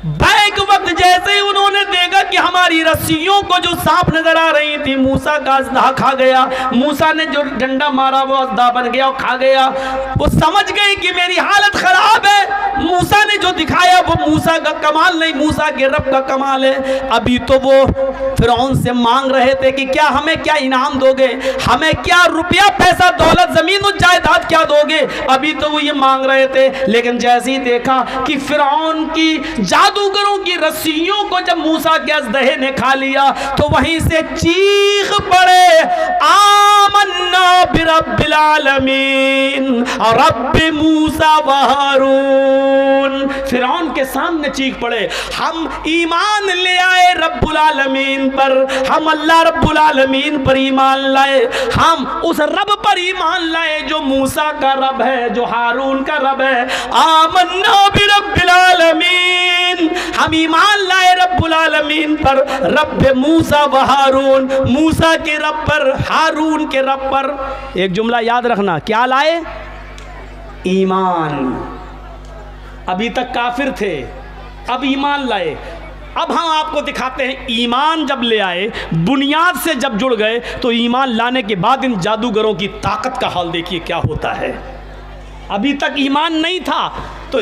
बैक वक्त जैसे ही उन्होंने देखा कि हमारी रस्सियों को जो सांप नजर आ रही थी, मूसा का अजदा खा गया, मूसा ने जो डंडा मारा वो अजदा बन गया और खा गया। वो समझ गए कि मेरी हालत खराब है। मूसा ने जो दिखाया वो मूसा का कमाल नहीं, मूसा के रब का कमाल है। अभी तो वो फिरौन से मांग रहे थे कि क्या हमें क्या इनाम दोगे, हमें क्या रुपया पैसा दौलत जमीन और जायदाद क्या दोगे। अभी तो वो ये मांग रहे थे, लेकिन जैसे ही देखा कि फिरौन की जादूगरों की रस्सियों को जब मूसा के अजदहे ने खा लिया तो वहीं से चीख पड़े, आमन्ना बिरब्बिल आलमीन रब्बि मूसा व हारून। फिरौन के सामने चीख पड़े, हम ईमान ले आए रब्बुल आलमीन पर, हम अल्लाह रब्बुल आलमीन पर ईमान लाए, हम उस रब पर ईमान लाए जो मूसा का रब है, जो हारून का रब है। आमन्ना बिरब्बिल आलमीन, हम ईमान लाए रब्बुल आलमीन पर, रब मूसा व हारून, मूसा के रब पर, हारून के रब पर। एक जुमला याद रखना, क्या लाए? ईमान। अभी तक काफिर थे, अब ईमान लाए। अब हम आपको दिखाते हैं ईमान जब ले आए, बुनियाद से जब जुड़ गए, तो ईमान लाने के बाद इन जादूगरों की ताकत का हाल देखिए क्या होता है। अभी तक ईमान नहीं था तो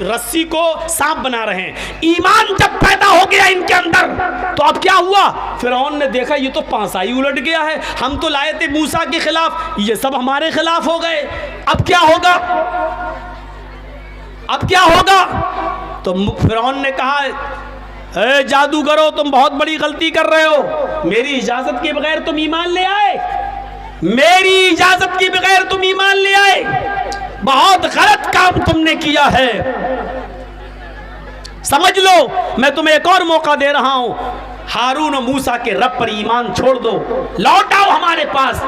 रस्सी को सांप बना रहे हैं। ईमान जब पैदा हो गया इनके अंदर तो अब क्या हुआ? फिरौन ने देखा ये तो पांसा ही उलट गया है, हम तो लाए थे मूसा के खिलाफ, ये सब हमारे खिलाफ हो गए। अब क्या होगा? अब क्या होगा? तो फिरौन ने कहा, ए जादूगरो, तुम बहुत बड़ी गलती कर रहे हो, मेरी इजाजत के बगैर तुम ईमान ले आए, मेरी इजाजत के बगैर तुम ईमान ले आए, बहुत गलत काम तुमने किया है। समझ लो, मैं तुम्हें एक और मौका दे रहा हूं, हारून और मूसा के रब पर ईमान छोड़ दो, लौट आओ हमारे पास।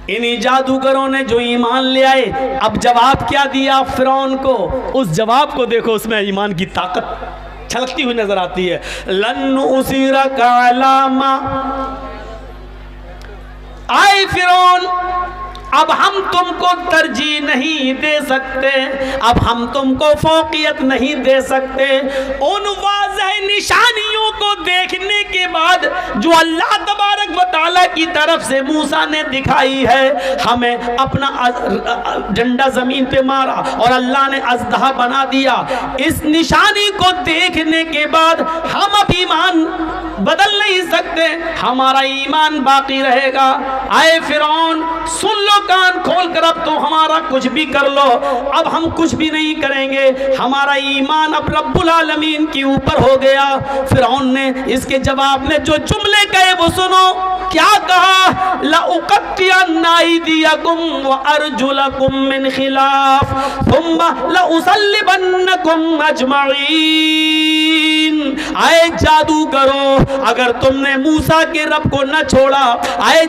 इन्हीं जादूगरों ने जो ईमान ले आए, अब जवाब क्या दिया फिरौन को? उस जवाब को देखो, उसमें ईमान की ताकत छलकती हुई नजर आती है। लन उसीरका अलामा, आए फिरौन, अब हम तुमको तरजीह नहीं दे सकते, अब हम तुमको फौकियत नहीं दे सकते। उन वाज़ह निशानियों को देखने के बाद जो अल्लाह तबारक व तआला की तरफ से मूसा ने दिखाई है, हमें अपना डंडा जमीन पे मारा और अल्लाह ने अज़दहा बना दिया, इस निशानी को देखने के बाद हम अब ईमान बदल नहीं सकते, हमारा ईमान बाकी रहेगा। आए फिरौन, सुन लो कान खोल कर, अब तो हमारा कुछ भी कर लो, अब हम कुछ भी नहीं करेंगे, हमारा ईमान अब रब्बुल आलमीन के ऊपर हो गया। फिरौन ने इसके जवाब में जो जुमले कहे वो सुनो, क्या कहा? लउक़त्तिअन्ना अयदियकुम व अर्जुलकुम मिन खिलाफ थुम्मा लउसल्लिबन्नकुम अजमईन। आए जादूगरो, अगर तुमने मूसा के रब को न छोड़ा, आए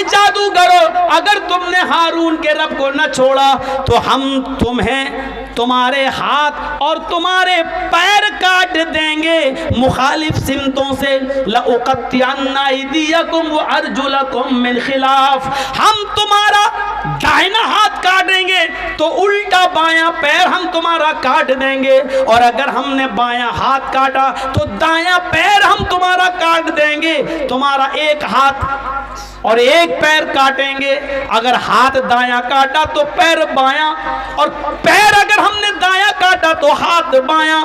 जादूगरो, अगर तुमने हारून के रब को न छोड़ा तो हम तुम्हें तुम्हारे हाथ और तुम्हारे पैर काट देंगे मुखालिफ सिमतों से। लउक़त्तिअन्ना अयदियकुम व अर्जुलकुम मिन खिलाफ, हम तुम्हारा दाहिना हाथ काटेंगे तो उल्टा बायां पैर हम तुम्हारा काट देंगे, और अगर हमने बायां हाथ काटा तो दायां पैर हम तुम्हारा काट देंगे। तुम्हारा एक हाथ और एक पैर काटेंगे, अगर हाथ दायां काटा तो पैर बायां, और पैर अगर हमने दायां काटा तो हाथ बायां,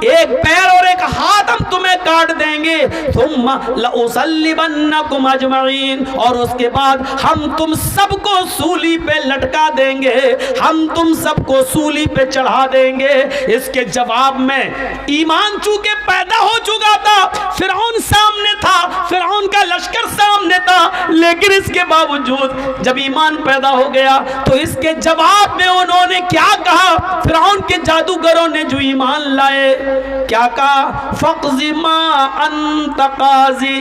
एक पैर और एक हाथ हम तुम्हें काट देंगे। थुम्मा लउसल्लिबन्नकुम अजमईन, और उसके बाद हम तुम सबको सूली पे लटका देंगे, हम तुम सबको सूली पे चढ़ा देंगे। इसके जवाब में ईमान चूंकि पैदा हो चुका था, फिरौन सामने था, फिरौन का लश्कर सामने था, लेकिन इसके बावजूद जब ईमान पैदा हो गया तो इसके जवाब में उन्होंने क्या कहा? फिरौन के जादूगरों ने जो ईमान लाए, क्या कहा? फ़क़ज़ी मा अंत क़ाज़ी,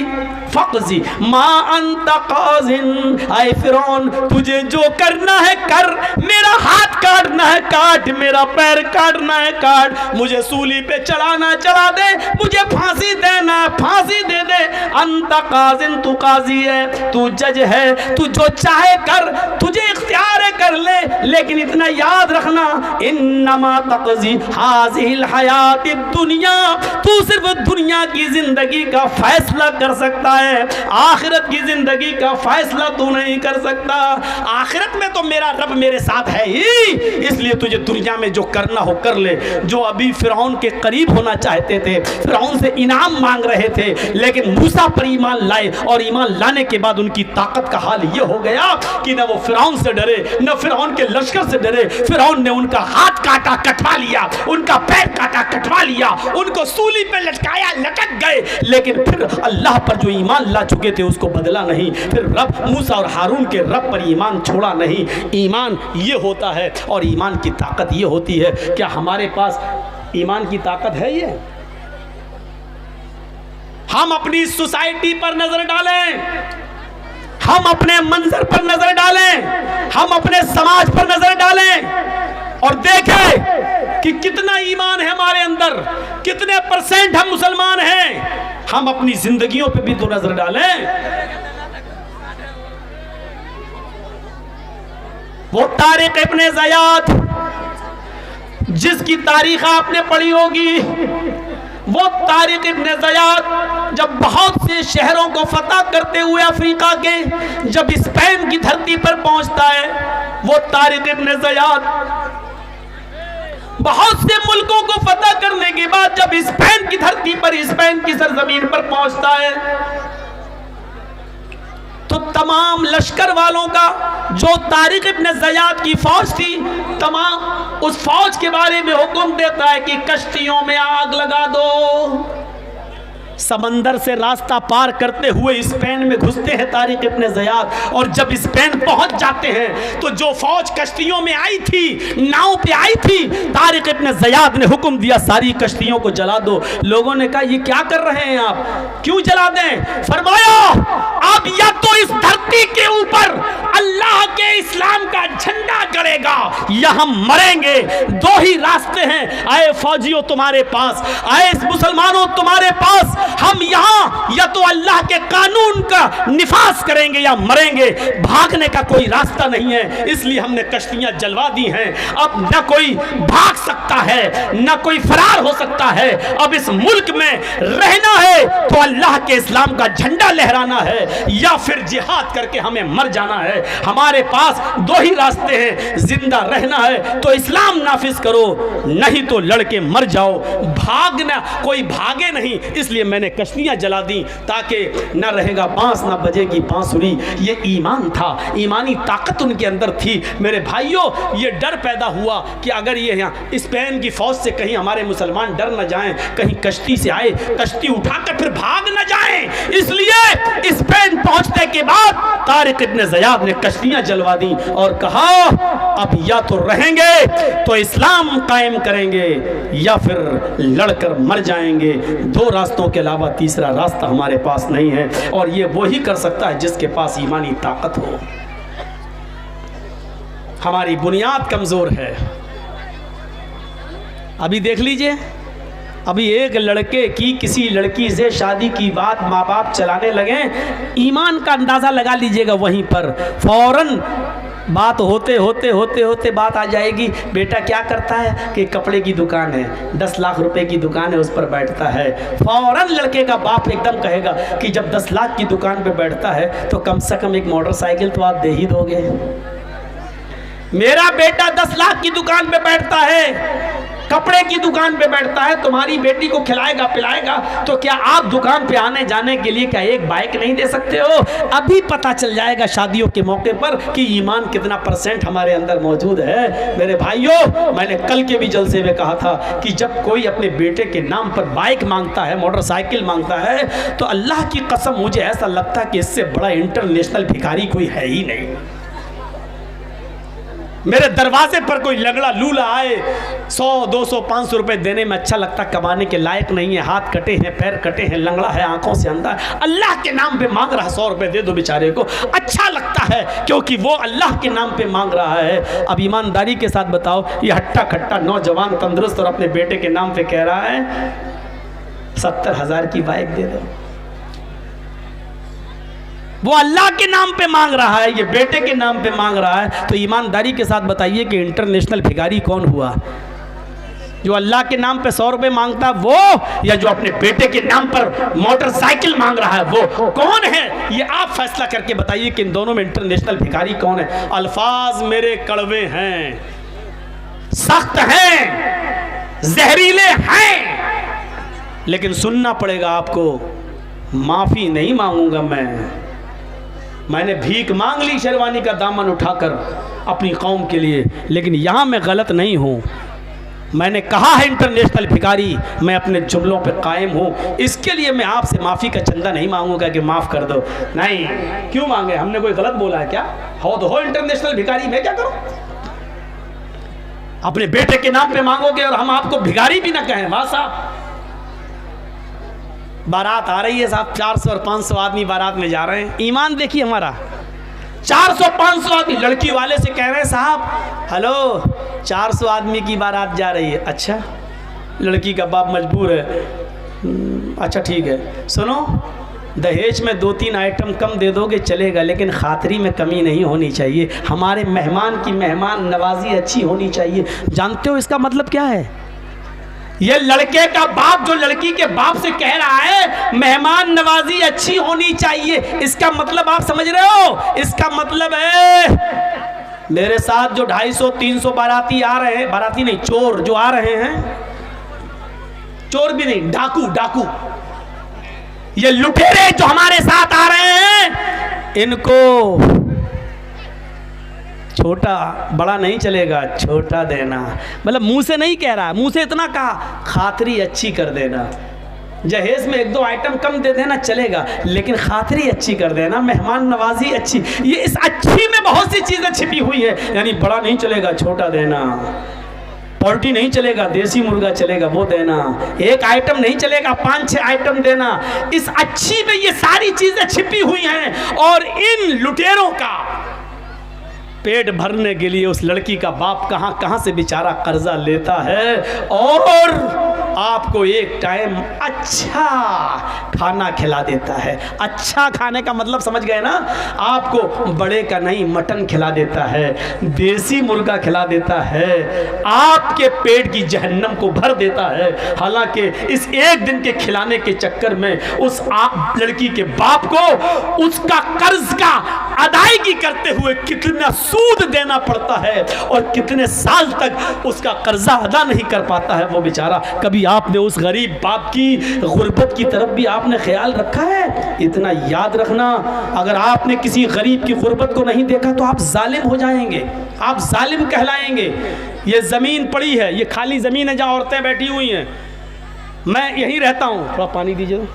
फ़क़ज़ी मा अंत क़ाज़िन। आए फिरौन, तुझे जो करना है कर, मेरा हाथ काटना है काट, मेरा पैर काटना है काट, मुझे सूली पे चढ़ाना चढ़ा दे, मुझे फांसी देना फांसी दे दे। अंत क़ाज़िन, तू काजी है, तू जज है, तू जो चाहे कर, तुझे इख्तियार है ले कर ले, लेकिन इतना याद रखना, इन्नमा तक़ज़ी हाज़िहिल हयातिद दुनिया, तू सिर्फ दुनिया की जिंदगी का फैसला कर सकता है, आखिरत की जिंदगी का फैसला तू नहीं कर सकता। आखिरत में तो मेरा रब मेरे साथ है ही, इसलिए तुझे दुनिया में जो करना हो कर ले। जो अभी फिरौन के करीब होना चाहते थे, फिरौन से इनाम मांग रहे थे, लेकिन मूसा पर ईमान लाए और ईमान लाने के बाद उनकी ताकत का हाल ये हो गया कि न वो फिरौन से डरे, न फिरौन के लश्कर से डरे। फिरौन ने उनका हाथ काटा, कटवा लिया, उनका पैर काटा, कटवा लिया, उनको सूली पे लटकाया, लटक गए, लेकिन फिर अल्लाह पर जो ईमान ला चुके थे उसको बदला नहीं। फिर रब मूसा और हारून के रब पर ईमान छोड़ा नहीं। ईमान ये होता है और ईमान की ताकत ये होती है। क्या हमारे पास ईमान की ताकत है? ये हम अपनी सोसाइटी पर नजर डालें, हम अपने मंजर पर नजर डालें, हम अपने समाज पर नजर डालें और देखें कि कितना ईमान है हमारे अंदर, कितने % हम मुसलमान हैं। हम अपनी जिंदगियों पे भी तो नजर डालें। वो तारिक इब्ने ज़ियाद जिसकी तारीख आपने पढ़ी होगी, वो तारिक इब्ने ज़ियाद जब बहुत से शहरों को फतह करते हुए अफ्रीका के जब स्पेन की धरती पर पहुंचता है, वो तारिक इब्ने ज़ियाद बहुत से मुल्कों को फतह करने के बाद जब स्पेन की धरती पर, स्पेन की सरजमीन पर पहुंचता है, तो तमाम लश्कर वालों का जो तारिक इब्ने ज़ियाद की फौज थी, तमाम उस फौज के बारे में हुक्म देता है कि कश्तियों में आग लगा दो। समंदर से रास्ता पार करते हुए स्पेन में घुसते हैं तारिक इब्ने ज़ियाद, और जब स्पेन पहुंच जाते हैं तो जो फौज कश्तियों में आई थी, नाव पे आई थी, तारिक इब्ने ज़ियाद ने हुक्म दिया सारी कश्तियों को जला दो। लोगों ने कहा ये क्या कर रहे हैं आप, क्यों जला दें? फरमाया अब या तो इस धरती के ऊपर अल्लाह के इस्लाम का झंडा गड़ेगा या हम मरेंगे। दो ही रास्ते हैं, आए फौजियों तुम्हारे पास, आए मुसलमानों तुम्हारे पास, हम यहाँ या तो अल्लाह के कानून का निफाज करेंगे या मरेंगे। भागने का कोई रास्ता नहीं है, इसलिए हमने कश्तियां जलवा दी हैं। अब न कोई भाग सकता है, न कोई फरार हो सकता है। अब इस मुल्क में रहना है तो अल्लाह के इस्लाम का झंडा लहराना है या फिर जिहाद करके हमें मर जाना है। हमारे पास दो ही रास्ते हैं, जिंदा रहना है तो इस्लाम नाफिज करो, नहीं तो लड़के मर जाओ। भागना, कोई भागे नहीं, इसलिए मैंने कश्तियां जला दी ताकि न रहेगा बांस न बजेगी बांसुरी। ये ईमान था, ईमानी ताकत उनके अंदर थी। मेरे भाइयों, ये डर पैदा हुआ कि अगर ये यहाँ स्पेन की फौज से कहीं हमारे मुसलमान डर न जाएं, कहीं कश्ती से आए, कश्ती उठाकर फिर भाग न जाएं, इसलिए स्पेन पहुंचने के बाद तारिक इब्ने ज़ियाद ने कश्तियां जलवा दी और कहा अब या तो रहेंगे तो इस्लाम कायम करेंगे या फिर लड़कर मर जाएंगे। दो रास्तों के अलावा तीसरा रास्ता हमारे पास नहीं है, और ये वो ही कर सकता है जिसके पास ईमानी ताकत हो। हमारी बुनियाद कमजोर है। अभी देख लीजिए, अभी एक लड़के की किसी लड़की से शादी की बात माँ बाप चलाने लगे, ईमान का अंदाजा लगा लीजिएगा, वहीं पर फौरन बात होते होते होते होते बात आ जाएगी। बेटा क्या करता है कि कपड़े की दुकान है, 10 लाख रुपए की दुकान है, उस पर बैठता है। फौरन लड़के का बाप एकदम कहेगा कि जब 10 लाख की दुकान पे बैठता है तो कम से कम एक मोटरसाइकिल तो आप दे ही दोगे। मेरा बेटा 10 लाख की दुकान पे बैठता है, कपड़े की दुकान पे बैठता है, तुम्हारी बेटी को खिलाएगा पिलाएगा, तो क्या आप दुकान पे आने जाने के लिए क्या एक बाइक नहीं दे सकते हो? अभी पता चल जाएगा शादियों के मौके पर कि ईमान कितना % हमारे अंदर मौजूद है। मेरे भाइयों, मैंने कल के भी जलसे में कहा था कि जब कोई अपने बेटे के नाम पर बाइक मांगता है, मोटरसाइकिल मांगता है, तो अल्लाह की कसम मुझे ऐसा लगता है कि इससे बड़ा इंटरनेशनल भिखारी कोई है ही नहीं। मेरे दरवाजे पर कोई लगड़ा लूला आए, 100, 200, 500 रुपए देने में अच्छा लगता, कमाने के लायक नहीं है, हाथ कटे हैं, पैर कटे हैं, लंगड़ा है, आंखों से अंधा है, अल्लाह के नाम पे मांग रहा है, 100 रुपए दे दो बेचारे को, अच्छा लगता है क्योंकि वो अल्लाह के नाम पे मांग रहा है। अब ईमानदारी के साथ बताओ, ये हट्टा खट्टा नौजवान तंदुरुस्त और अपने बेटे के नाम पे कह रहा है 70,000 की बाइक दे दो। वो अल्लाह के नाम पे मांग रहा है, ये बेटे के नाम पे मांग रहा है। तो ईमानदारी के साथ बताइए कि इंटरनेशनल भिखारी कौन हुआ? जो अल्लाह के नाम पे 100 रुपए मांगता है वो, या जो अपने बेटे के नाम पर मोटरसाइकिल मांग रहा है वो? कौन है ये आप फैसला करके बताइए कि इन दोनों में इंटरनेशनल भिखारी कौन है। अल्फाज मेरे कड़वे हैं, सख्त हैं, जहरीले हैं, लेकिन सुनना पड़ेगा आपको। माफी नहीं मांगूंगा मैंने भीख मांग ली शेरवानी का दामन उठाकर अपनी कौम के लिए, लेकिन यहां मैं गलत नहीं हूं। मैंने कहा है इंटरनेशनल भिखारी, मैं अपने जुमलों पे कायम हूँ। इसके लिए मैं आपसे माफ़ी का चंदा नहीं मांगूंगा कि माफ़ कर दो, नहीं। क्यों मांगे? हमने कोई गलत बोला है क्या? हो तो हो इंटरनेशनल भिखारी, मैं क्या करूं? अपने बेटे के नाम पे मांगोगे और हम आपको भिखारी भी ना कहें? वाह साहब, बारात आ रही है साहब, 400 और 500 आदमी बारात में जा रहे हैं। ईमान देखिए हमारा, 400-500 आदमी। लड़की वाले से कह रहे हैं साहब हेलो 400 आदमी की बारात जा रही है। अच्छा, लड़की का बाप मजबूर है, अच्छा ठीक है, सुनो दहेज में 2-3 आइटम कम दे दोगे चलेगा, लेकिन खातरी में कमी नहीं होनी चाहिए। हमारे मेहमान की मेहमान नवाजी अच्छी होनी चाहिए। जानते हो इसका मतलब क्या है? ये लड़के का बाप जो लड़की के बाप से कह रहा है मेहमान नवाजी अच्छी होनी चाहिए, इसका मतलब आप समझ रहे हो? इसका मतलब है मेरे साथ जो 250-300 बाराती आ रहे हैं, बाराती नहीं चोर जो आ रहे हैं, चोर भी नहीं, डाकू, ये लुटेरे जो हमारे साथ आ रहे हैं, इनको छोटा बड़ा नहीं चलेगा, छोटा देना। मतलब मुंह से नहीं कह रहा, मुंह से इतना कहा, खातरी अच्छी कर देना। जहेज में 1-2 आइटम कम दे देना चलेगा, लेकिन खातरी अच्छी कर देना, मेहमान नवाजी अच्छी। ये इस अच्छी में बहुत सी चीज़ें छिपी हुई है। यानी बड़ा नहीं चलेगा, छोटा देना। पोल्ट्री नहीं चलेगा, देसी मुर्गा चलेगा, वो देना। 1 आइटम नहीं चलेगा, 5-6 आइटम देना। इस अच्छी में ये सारी चीज़ें छिपी हुई हैं। और इन लुटेरों का पेट भरने के लिए उस लड़की का बाप कहां से बेचारा कर्जा लेता है और आपको एक टाइम अच्छा खाना खिला देता है। अच्छा खाने का मतलब समझ गए ना? आपको बड़े का नहीं मटन खिला देता है, देसी मुर्गा खिला देता है, आपके पेट की जहन्नम को भर देता है। हालांकि इस एक दिन के खिलाने के चक्कर में उस लड़की के बाप को उसका कर्ज का अदायगी करते हुए कितना सूद देना पड़ता है और कितने साल तक उसका कर्जा अदा नहीं कर पाता है वो बेचारा। कभी आपने उस गरीब बाप की गुर्बत की तरफ भी आपने ख्याल रखा है? इतना याद रखना, अगर आपने किसी गरीब की गुर्बत को नहीं देखा तो आप जालिम हो जाएंगे, आप जालिम कहलाएंगे। ये ज़मीन पड़ी है, ये खाली ज़मीन है जहाँ औरतें बैठी हुई हैं। मैं यहीं रहता हूँ, थोड़ा पानी दीजिए।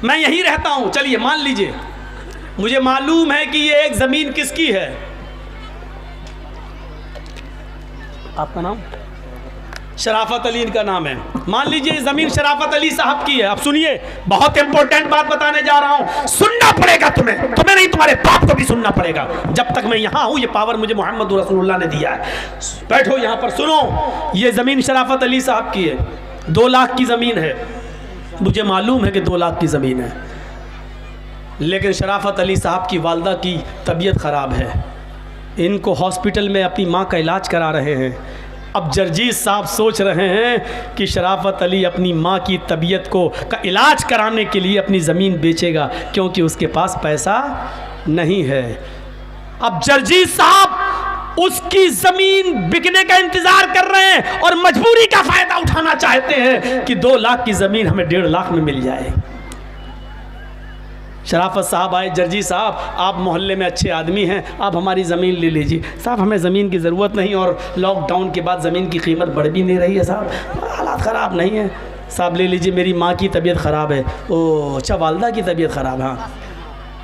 मैं यहीं रहता हूँ, चलिए मान लीजिए मुझे मालूम है कि ये एक ज़मीन किसकी है। आपका नाम? शराफत अली इनका नाम है। मान लीजिए ज़मीन शराफत अली साहब की है। अब सुनिए, बहुत इंपॉर्टेंट बात बताने जा रहा हूं, सुनना पड़ेगा तुम्हें नहीं, तुम्हारे बाप को भी सुनना पड़ेगा। जब तक मैं यहां हूं, ये पावर मुझे मोहम्मद रसूलुल्लाह ने दिया है। बैठो यहां पर, सुनो। ये ज़मीन शराफत अली साहब की है, 2 लाख की ज़मीन है। मुझे मालूम है कि 2 लाख की ज़मीन है, लेकिन शराफत अली साहब की वालदा की तबीयत ख़राब है। इनको हॉस्पिटल में अपनी माँ का इलाज करा रहे हैं। अब जर्जीस साहब सोच रहे हैं कि शराफत अली अपनी माँ की तबीयत का इलाज कराने के लिए अपनी ज़मीन बेचेगा, क्योंकि उसके पास पैसा नहीं है। अब जर्जीस साहब उसकी ज़मीन बिकने का इंतज़ार कर रहे हैं और मजबूरी का फ़ायदा उठाना चाहते हैं कि 2 लाख की ज़मीन हमें 1.5 लाख में मिल जाए। शराफत साहब आए, जर्जी साहब आप मोहल्ले में अच्छे आदमी हैं, आप हमारी ज़मीन ले लीजिए। साहब हमें ज़मीन की ज़रूरत नहीं, और लॉकडाउन के बाद ज़मीन की कीमत बढ़ भी नहीं रही है साहब, हालात ख़राब नहीं है। साहब ले लीजिए, मेरी माँ की तबीयत ख़राब है। ओह अच्छा, वालदा की तबीयत ख़राब है, हाँ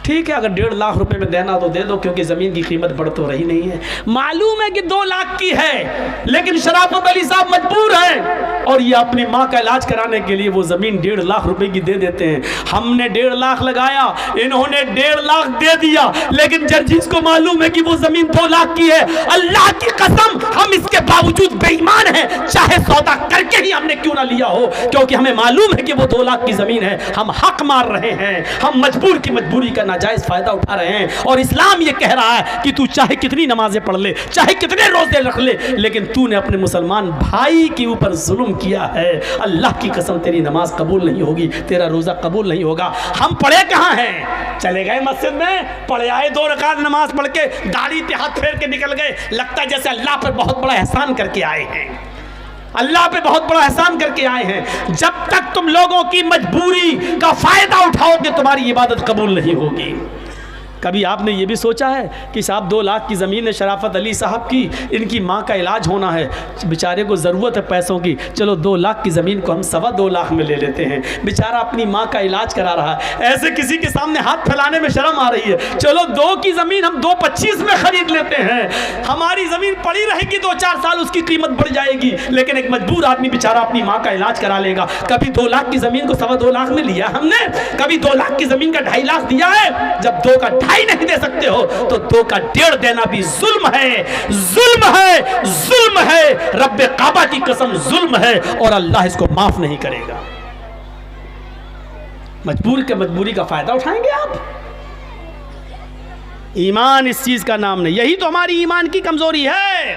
ठीक है, अगर 1.5 लाख रुपए में देना तो दे दो, क्योंकि ज़मीन की कीमत बढ़ तो रही नहीं है। मालूम है कि 2 लाख की है, लेकिन शराफत अली साहब मजबूर हैं और ये अपनी माँ का इलाज कराने के लिए वो ज़मीन 1.5 लाख रुपए की दे देते हैं। हमने 1.5 लाख लगाया, इन्होंने 1.5 लाख दे दिया, लेकिन जर्जीस को मालूम है कि वो ज़मीन 2 लाख की है। अल्लाह की कसम, हम इसके बावजूद बेईमान हैं, चाहे सौदा करके ही हमने क्यों ना लिया हो, क्योंकि हमें मालूम है कि वो 2 लाख की ज़मीन है, हम हक मार रहे हैं, हम मजबूर की मजबूरी का नाजायज़ फ़ायदा उठा रहे हैं। और इस्लाम ये कह रहा है कि तू चाहे कितनी नमाजें पढ़ ले, चाहे कितने रोज़े रख ले, लेकिन तूने अपने मुसलमान भाई के ऊपर जुल्म किया है, अल्लाह की कसम तेरी नमाज कबूल नहीं होगी, तेरा रोज़ा कबूल नहीं होगा। हम पढ़े कहाँ हैं? चले गए मस्जिद में, पढ़े आए 2 रकात नमाज पढ़ के, दाढ़ी पे हाथ फेर के निकल गए, लगता है जैसे अल्लाह पर बहुत बड़ा एहसान करके आए हैं, अल्लाह पे बहुत बड़ा एहसान करके आए हैं। जब तक तुम लोगों की मजबूरी का फायदा उठाओगे तुम्हारी इबादत कबूल नहीं होगी। कभी आपने ये भी सोचा है कि साहब 2 लाख की ज़मीन है शराफत अली साहब की, इनकी माँ का इलाज होना है, बेचारे को ज़रूरत है पैसों की, चलो 2 लाख की ज़मीन को हम 2.25 लाख में ले लेते हैं, बेचारा अपनी माँ का इलाज करा रहा है, ऐसे किसी के सामने हाथ फैलाने में शर्म आ रही है, चलो 2 की ज़मीन हम 2.25 में ख़रीद लेते हैं, हमारी ज़मीन पड़ी रहेगी 2-4 साल, उसकी कीमत बढ़ जाएगी, लेकिन एक मजबूर आदमी बेचारा अपनी माँ का इलाज करा लेगा। कभी 2 लाख की ज़मीन को 2.25 लाख में लिया हमने? कभी 2 लाख की ज़मीन का 2.5 लाख दिया है? जब 2 का 2.5 नहीं दे सकते हो तो 2 का 1.5 देना भी जुल्म है, जुल्म है, जुल्म है, रब्बे काबा की कसम जुल्म है, और अल्लाह इसको माफ नहीं करेगा। मजबूर के मजबूरी का फायदा उठाएंगे आप? ईमान इस चीज का नाम नहीं, यही तो हमारी ईमान की कमजोरी है।